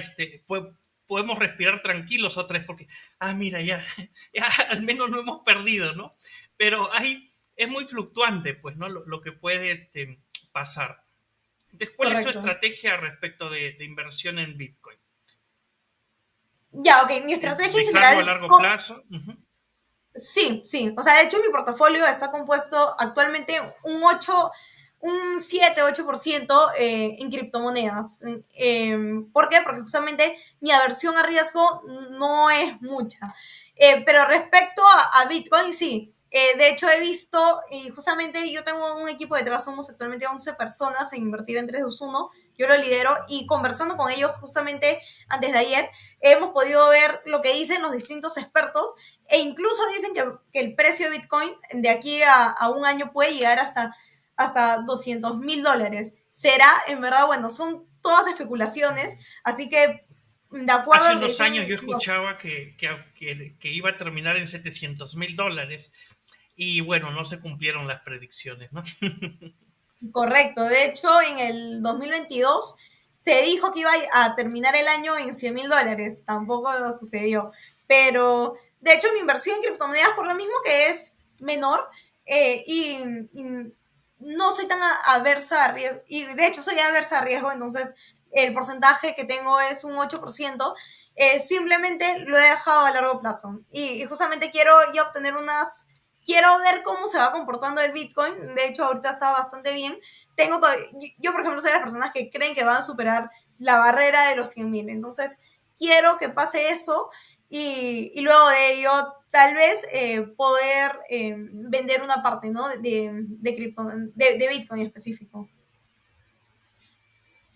podemos respirar tranquilos otra vez porque, mira, ya al menos no hemos perdido, ¿no? Pero es muy fluctuante, pues, ¿no? Lo que puede pasar. Entonces, ¿cuál es tu Correcto. estrategia respecto de inversión en Bitcoin? Ya, ok, mi ¿Es estrategia en dejarlo a general, largo plazo? Uh-huh. sí, sí. O sea, de hecho mi portafolio está compuesto actualmente un 7-8% en criptomonedas. ¿Por qué? Porque justamente mi aversión a riesgo no es mucha. Pero respecto a Bitcoin, sí. De hecho, he visto, y justamente yo tengo un equipo detrás, somos actualmente 11 personas en Invertir en 321. Yo lo lidero y conversando con ellos justamente antes de ayer, hemos podido ver lo que dicen los distintos expertos e incluso dicen que el precio de Bitcoin de aquí a un año puede llegar hasta $200,000. Será, en verdad, bueno, son todas especulaciones, así que de acuerdo a Hace lo que unos años dicen yo los... escuchaba que iba a terminar en $700,000 y bueno, no se cumplieron las predicciones, ¿no? Correcto, de hecho en el 2022 se dijo que iba a terminar el año en $100,000, tampoco sucedió, pero de hecho mi inversión en criptomonedas por lo mismo que es menor y no soy tan aversa a riesgo, y de hecho soy aversa a riesgo, entonces el porcentaje que tengo es un 8%, simplemente lo he dejado a largo plazo y justamente quiero ya obtener quiero ver cómo se va comportando el Bitcoin. De hecho, ahorita está bastante bien. Yo, por ejemplo, soy de las personas que creen que van a superar la barrera de los 100,000. Entonces, quiero que pase eso y luego de ello, tal vez poder vender una parte, ¿no? De Bitcoin específico.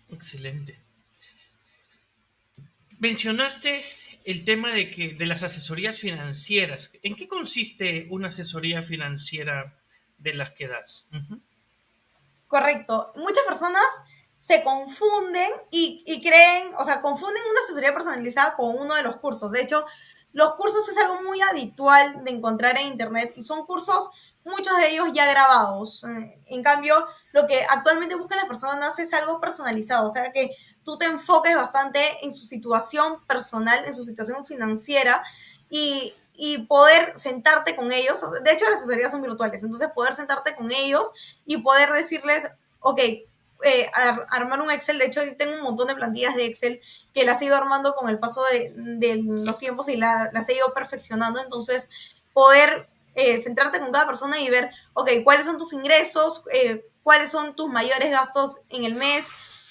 Excelente. Mencionaste el tema de las asesorías financieras. ¿En qué consiste una asesoría financiera de las que das? Uh-huh. Correcto. Muchas personas se confunden y creen, o sea, confunden una asesoría personalizada con uno de los cursos. De hecho, los cursos es algo muy habitual de encontrar en Internet y son cursos, muchos de ellos ya grabados. En cambio, lo que actualmente buscan las personas es algo personalizado, o sea, que tú te enfoques bastante en su situación personal, en su situación financiera y poder sentarte con ellos. De hecho, las asesorías son virtuales, entonces poder sentarte con ellos y poder decirles, ok, armar un Excel. De hecho, yo tengo un montón de plantillas de Excel que las he ido armando con el paso de los tiempos y las he ido perfeccionando. Entonces, poder centrarte con cada persona y ver, ok, cuáles son tus ingresos, cuáles son tus mayores gastos en el mes,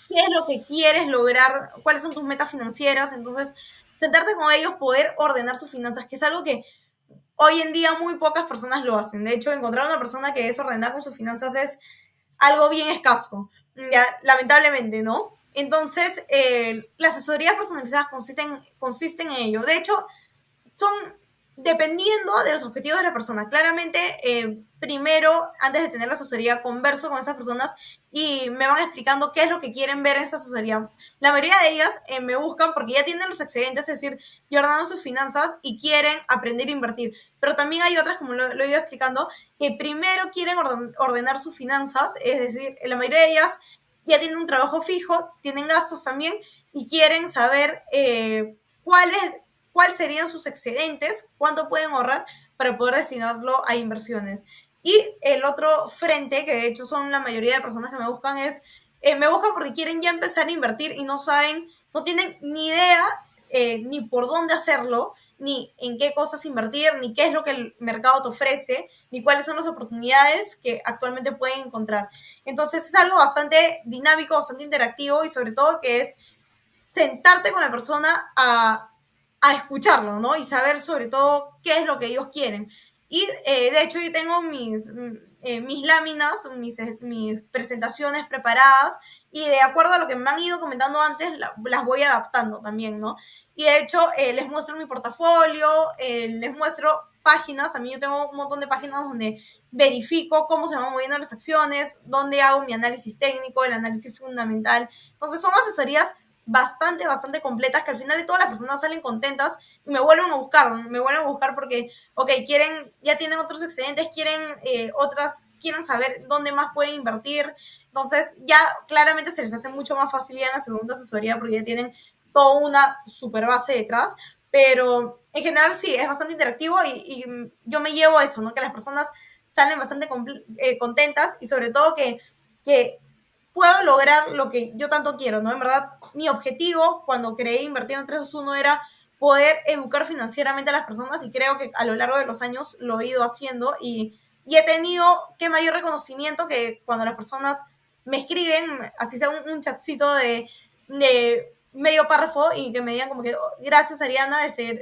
qué es lo que quieres lograr, cuáles son tus metas financieras. Entonces, sentarte con ellos, poder ordenar sus finanzas, que es algo que hoy en día muy pocas personas lo hacen. De hecho, encontrar una persona que es ordenada con sus finanzas es algo bien escaso, ya, lamentablemente, ¿no? Entonces, las asesorías personalizadas consisten en ello. De hecho, son dependiendo de los objetivos de la persona. Claramente, primero, antes de tener la asesoría, converso con esas personas y me van explicando qué es lo que quieren ver en esa asesoría. La mayoría de ellas me buscan porque ya tienen los excedentes, es decir, ya ordenan sus finanzas y quieren aprender a invertir. Pero también hay otras, como lo he ido explicando, que primero quieren ordenar sus finanzas, es decir, la mayoría de ellas ya tienen un trabajo fijo, tienen gastos también y quieren saber cuáles serían sus excedentes, cuánto pueden ahorrar para poder destinarlo a inversiones. Y el otro frente, que de hecho son la mayoría de personas que me buscan, me buscan porque quieren ya empezar a invertir y no saben, no tienen ni idea ni por dónde hacerlo, ni en qué cosas invertir, ni qué es lo que el mercado te ofrece, ni cuáles son las oportunidades que actualmente pueden encontrar. Entonces es algo bastante dinámico, bastante interactivo y sobre todo que es sentarte con la persona a escucharlo, ¿no? Y saber sobre todo qué es lo que ellos quieren. Y de hecho yo tengo mis láminas, mis presentaciones preparadas y de acuerdo a lo que me han ido comentando antes, las voy adaptando también, ¿no? Y de hecho les muestro mi portafolio, les muestro páginas, a mí yo tengo un montón de páginas donde verifico cómo se van moviendo las acciones, donde hago mi análisis técnico, el análisis fundamental. Entonces son asesorías bastante completas que al final de todas las personas salen contentas y me vuelven a buscar porque, ok, ya tienen otros excedentes, quieren saber dónde más pueden invertir. Entonces ya claramente se les hace mucho más fácil ya en la segunda asesoría porque ya tienen toda una super base detrás, pero en general sí, es bastante interactivo y yo me llevo eso, ¿no? Que las personas salen bastante contentas y sobre todo que puedo lograr lo que yo tanto quiero, ¿no? En verdad, mi objetivo cuando creé Invertir en 321 era poder educar financieramente a las personas y creo que a lo largo de los años lo he ido haciendo y he tenido qué mayor reconocimiento que cuando las personas me escriben, así sea un chatcito de medio párrafo y que me digan como que oh, gracias Ariana,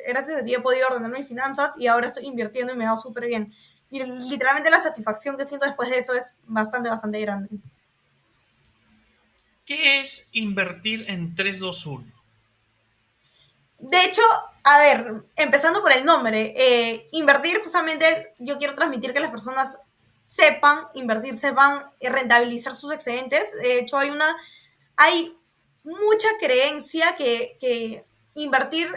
gracias a ti he podido ordenar mis finanzas y ahora estoy invirtiendo y me va súper bien. Y literalmente la satisfacción que siento después de eso es bastante, bastante grande. ¿Qué es invertir en 321? De hecho, a ver, empezando por el nombre, invertir justamente, yo quiero transmitir que las personas sepan invertir, sepan rentabilizar sus excedentes. De hecho, hay mucha creencia que invertir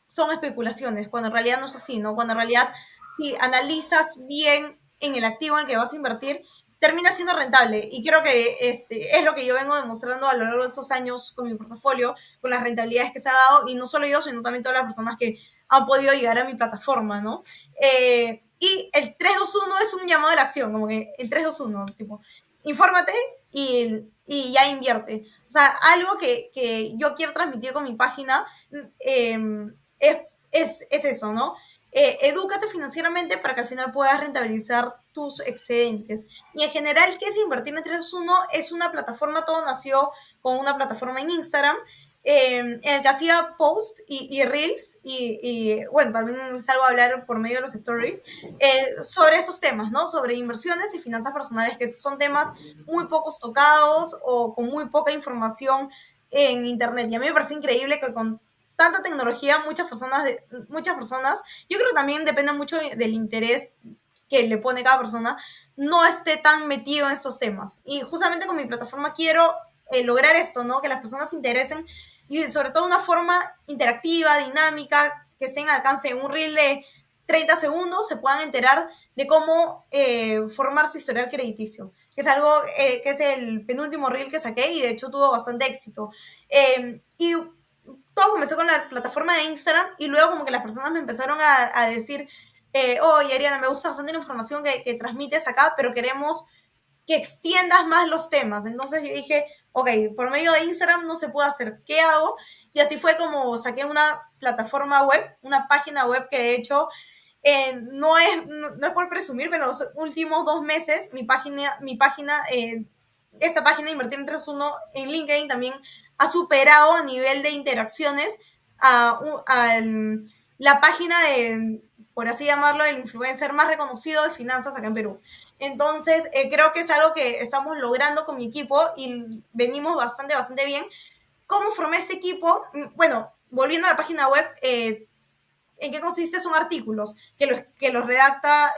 son especulaciones, cuando en realidad no es así, ¿no? Cuando en realidad, si analizas bien en el activo en el que vas a invertir, termina siendo rentable. Y creo que es lo que yo vengo demostrando a lo largo de estos años con mi portafolio, con las rentabilidades que se ha dado, y no solo yo, sino también todas las personas que han podido llegar a mi plataforma, ¿no? Y el 321 es un llamado a la acción, como que el 321, tipo, infórmate y ya invierte. O sea, algo que yo quiero transmitir con mi página es eso, ¿no? Edúcate financieramente para que al final puedas rentabilizar tus excedentes. Y en general, ¿qué es invertir en 321? Es una plataforma, todo nació con una plataforma en Instagram, en el que hacía posts y reels, bueno, también salgo a hablar por medio de los stories, sobre estos temas, ¿no? Sobre inversiones y finanzas personales, que son temas muy pocos tocados o con muy poca información en Internet. Y a mí me parece increíble que con tanta tecnología, muchas personas, yo creo que también depende mucho del interés que le pone cada persona, no esté tan metido en estos temas. Y justamente con mi plataforma quiero lograr esto, ¿no? Que las personas se interesen y sobre todo una forma interactiva, dinámica, que esté en alcance de un reel de 30 segundos, se puedan enterar de cómo formar su historial crediticio, que es algo que es el penúltimo reel que saqué y de hecho tuvo bastante éxito. Y todo comenzó con la plataforma de Instagram y luego como que las personas me empezaron a decir, oye Ariana, me gusta bastante la información que transmites acá, pero queremos que extiendas más los temas. Entonces yo dije, ok, por medio de Instagram no se puede hacer, ¿qué hago? Y así fue como saqué una plataforma web, una página web que de hecho no es por presumir, pero en los últimos 2 meses esta página Invertir en 3.1 en LinkedIn también ha superado a nivel de interacciones a la página de, por así llamarlo, el influencer más reconocido de finanzas acá en Perú. Entonces, creo que es algo que estamos logrando con mi equipo y venimos bastante, bastante bien. ¿Cómo formé este equipo? Bueno, volviendo a la página web, ¿en qué consiste? Son artículos que los redacta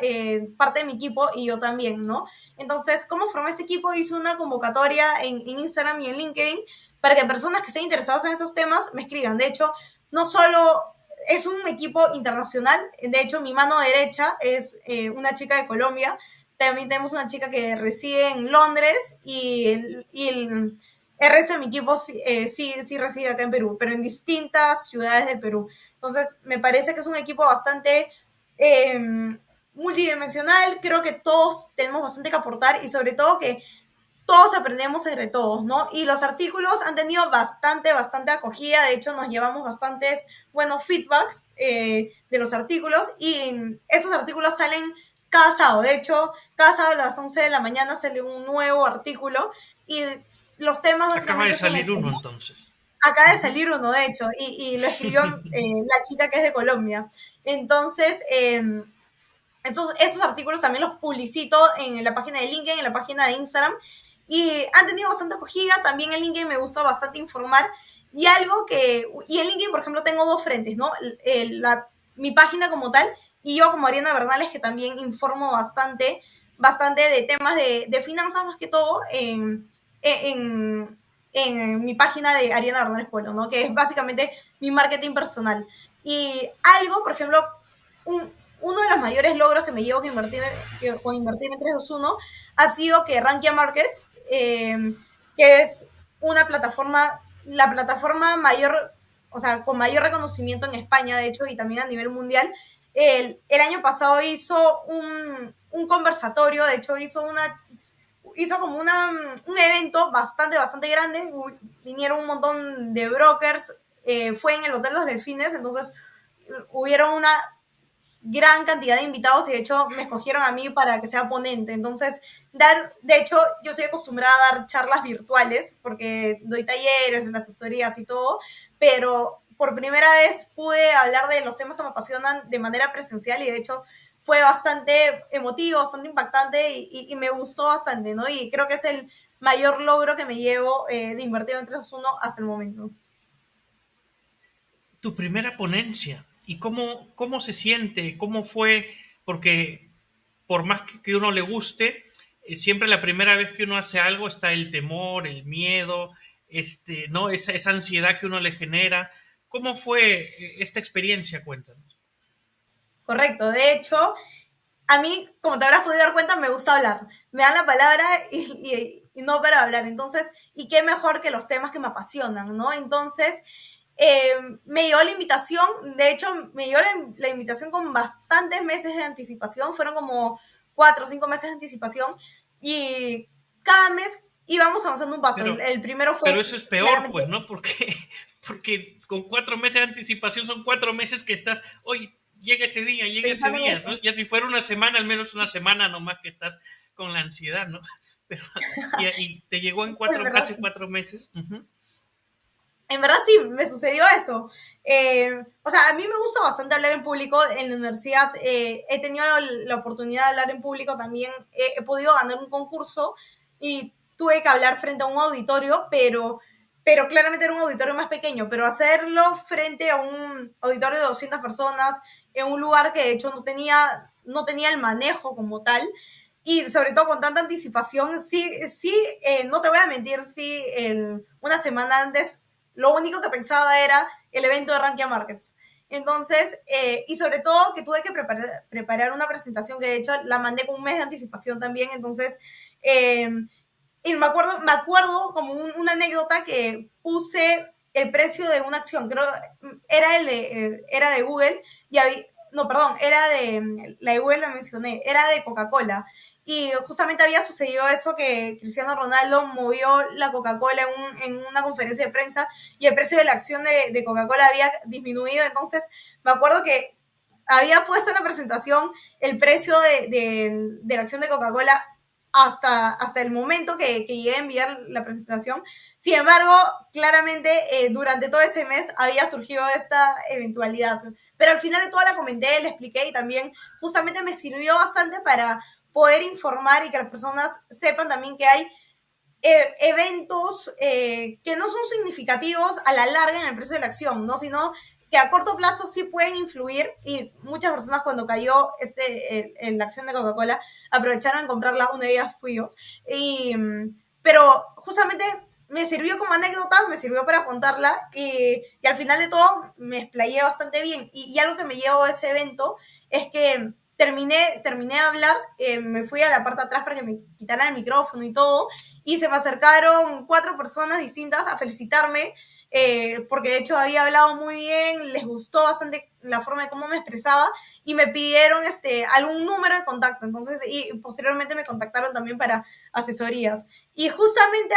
parte de mi equipo y yo también, ¿no? Entonces, ¿cómo formé este equipo? Hice una convocatoria en Instagram y en LinkedIn para que personas que estén interesadas en esos temas me escriban. De hecho, no solo es un equipo internacional, de hecho, mi mano derecha es una chica de Colombia, también tenemos una chica que reside en Londres y el resto de mi equipo sí reside acá en Perú, pero en distintas ciudades del Perú. Entonces, me parece que es un equipo bastante multidimensional. Creo que todos tenemos bastante que aportar y sobre todo que todos aprendemos entre todos, ¿no? Y los artículos han tenido bastante, bastante acogida. De hecho, nos llevamos bastantes buenos feedbacks de los artículos y esos artículos salen cada sábado. De hecho, cada sábado a las 11 de la mañana sale un nuevo artículo y los temas básicamente acaba de salir uno entonces. Acaba de salir uno, de hecho, y lo escribió la chica que es de Colombia. Entonces, esos artículos también los publicito en la página de LinkedIn, en la página de Instagram, y han tenido bastante acogida. También en LinkedIn me gusta bastante informar, y en LinkedIn, por ejemplo, tengo 2 frentes, ¿no? Mi página como tal, y yo como Ariana Bernales, que también informo bastante de temas de finanzas, más que todo, en mi página de Ariana Bernales Pueblo, ¿no? Que es básicamente mi marketing personal. Y algo, por ejemplo, uno de los mayores logros que me llevo con invertir en 321 ha sido que Rankia Markets, que es la plataforma mayor o sea, con mayor reconocimiento en España, de hecho, y también a nivel mundial. El año pasado hizo un conversatorio, de hecho hizo como un evento bastante grande, vinieron un montón de brokers, fue en el Hotel Los Delfines, entonces hubieron una gran cantidad de invitados y de hecho me escogieron a mí para que sea ponente. Entonces, de hecho, yo soy acostumbrada a dar charlas virtuales porque doy talleres, asesorías y todo, pero por primera vez pude hablar de los temas que me apasionan de manera presencial y de hecho fue bastante emotivo, bastante impactante y me gustó bastante, ¿no? Y creo que es el mayor logro que me llevo de Invertido en 321 hasta el momento. Tu primera ponencia y cómo se siente, cómo fue, porque por más que uno le guste, siempre la primera vez que uno hace algo está el temor, el miedo, ¿no? Esa ansiedad que uno le genera. ¿Cómo fue esta experiencia? Cuéntanos. Correcto, de hecho, a mí, como te habrás podido dar cuenta, me gusta hablar. Me dan la palabra y no para hablar. Entonces, y qué mejor que los temas que me apasionan, ¿no? Entonces, me llegó la invitación, de hecho, me llegó la invitación con bastantes meses de anticipación, fueron como 4 o 5 meses de anticipación y cada mes íbamos avanzando un paso. El primero fue pero eso es peor, claramente... pues, ¿no? Porque con 4 meses de anticipación son 4 meses que estás, hoy llega ese pensando en día, ¿no? eso. Ya si fuera una semana, al menos una semana nomás que estás con la ansiedad, ¿no? Pero, y te llegó En verdad, hace 4 meses. Uh-huh. en verdad sí, me sucedió eso. O sea, a mí me gusta bastante hablar en público. En la universidad he tenido la oportunidad de hablar en público también. He podido ganar un concurso y tuve que hablar frente a un auditorio, pero claramente era un auditorio más pequeño. Pero hacerlo frente a un auditorio de 200 personas, en un lugar que de hecho no tenía el manejo como tal, y sobre todo con tanta anticipación, sí, no te voy a mentir, sí, una semana antes lo único que pensaba era el evento de Rankia Markets. Entonces, y sobre todo que tuve que preparar una presentación que de hecho la mandé con un mes de anticipación también. Entonces, y me acuerdo como una anécdota que puse el precio de una acción, creo era de Google, y no, perdón, la de Google la mencioné, era de Coca-Cola. Y justamente había sucedido eso, que Cristiano Ronaldo movió la Coca-Cola en una conferencia de prensa y el precio de la acción de Coca-Cola había disminuido. Entonces, me acuerdo que había puesto en la presentación el precio de la acción de Coca-Cola hasta el momento que llegué a enviar la presentación. Sin embargo, claramente durante todo ese mes había surgido esta eventualidad. Pero al final de todo la comenté, le expliqué y también justamente me sirvió bastante para poder informar y que las personas sepan también que hay eventos que no son significativos a la larga en el precio de la acción, ¿no? Sino que a corto plazo sí pueden influir y muchas personas cuando cayó la acción de Coca-Cola aprovecharon en comprarla, una de ellas fui yo. Pero justamente me sirvió como anécdota, me sirvió para contarla y al final de todo me explayé bastante bien. Y algo que me llevó a ese evento es que terminé de hablar, me fui a la parte de atrás para que me quitaran el micrófono y todo, y se me acercaron 4 personas distintas a felicitarme, porque de hecho había hablado muy bien, les gustó bastante la forma de cómo me expresaba y me pidieron algún número de contacto. Entonces, y posteriormente me contactaron también para asesorías. Y justamente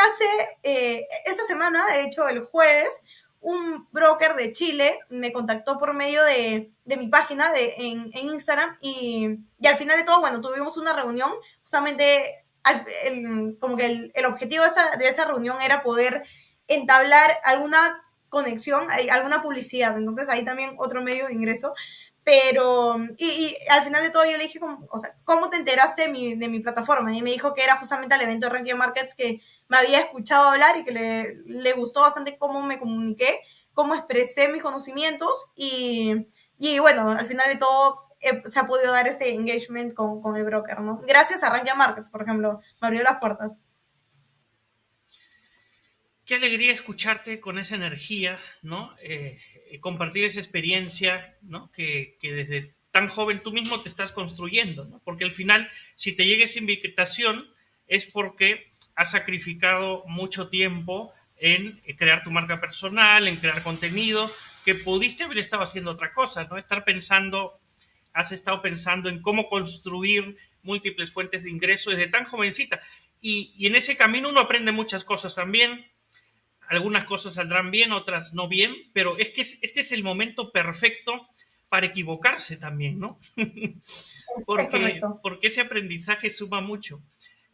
esta semana, de hecho el jueves, un broker de Chile me contactó por medio de mi página en Instagram y al final de todo, bueno, tuvimos una reunión, justamente como que el objetivo de esa reunión era poder entablar alguna conexión, alguna publicidad. Entonces ahí también otro medio de ingreso. Pero, y al final de todo yo le dije, o sea, ¿cómo te enteraste de mi plataforma? Y me dijo que era justamente el evento de Ranking Markets, que me había escuchado hablar y que le gustó bastante cómo me comuniqué, cómo expresé mis conocimientos y bueno, al final de todo se ha podido dar este engagement con el broker, ¿no? Gracias a Rankia Markets, por ejemplo, me abrió las puertas. Qué alegría escucharte con esa energía, ¿no? Compartir esa experiencia, ¿no? Que desde tan joven tú mismo te estás construyendo, ¿no? Porque al final, si te llega esa invitación, es porque has sacrificado mucho tiempo en crear tu marca personal, en crear contenido, que pudiste haber estado haciendo otra cosa, ¿no? Has estado pensando en cómo construir múltiples fuentes de ingreso desde tan jovencita. Y en ese camino uno aprende muchas cosas también. Algunas cosas saldrán bien, otras no bien, pero es que este es el momento perfecto para equivocarse también, ¿no? Es correcto. Porque ese aprendizaje suma mucho.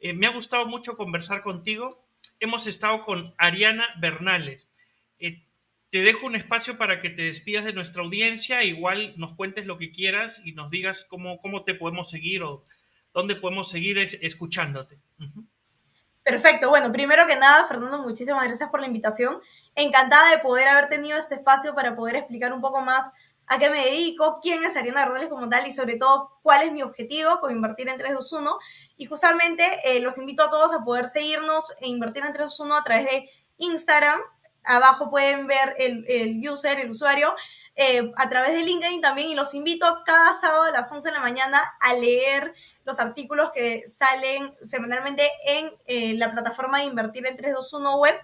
Me ha gustado mucho conversar contigo. Hemos estado con Ariana Bernales. Te dejo un espacio para que te despidas de nuestra audiencia, igual nos cuentes lo que quieras y nos digas cómo te podemos seguir o dónde podemos seguir escuchándote. Uh-huh. Perfecto. Bueno, primero que nada, Fernando, muchísimas gracias por la invitación. Encantada de poder haber tenido este espacio para poder explicar un poco más a qué me dedico, quién es Ariana Bernales como tal y sobre todo cuál es mi objetivo con Invertir en 321. Y justamente los invito a todos a poder seguirnos e Invertir en 321 a través de Instagram. Abajo pueden ver el usuario, a través de LinkedIn también, y los invito cada sábado a las 11 de la mañana a leer los artículos que salen semanalmente en la plataforma de Invertir en 321 web.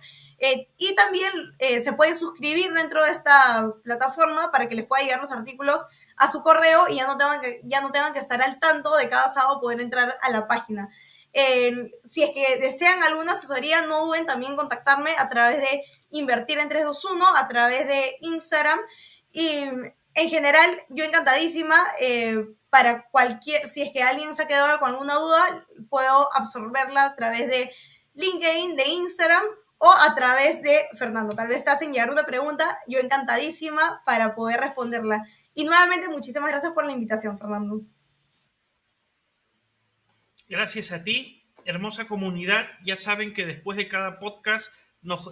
Y también se pueden suscribir dentro de esta plataforma para que les pueda llegar los artículos a su correo y ya no tengan que estar al tanto de cada sábado poder entrar a la página. Si es que desean alguna asesoría, no duden también en contactarme a través de Invertir en 321, a través de Instagram. Y en general, yo encantadísima para si es que alguien se ha quedado con alguna duda, puedo absorberla a través de LinkedIn, de Instagram o a través de Fernando. Tal vez te hacen llegar una pregunta, yo encantadísima para poder responderla. Y nuevamente, muchísimas gracias por la invitación, Fernando. Gracias a ti, hermosa comunidad. Ya saben que después de cada podcast nos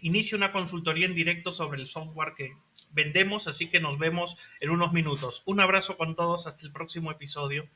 inicia una consultoría en directo sobre el software que vendemos, así que nos vemos en unos minutos. Un abrazo con todos, hasta el próximo episodio.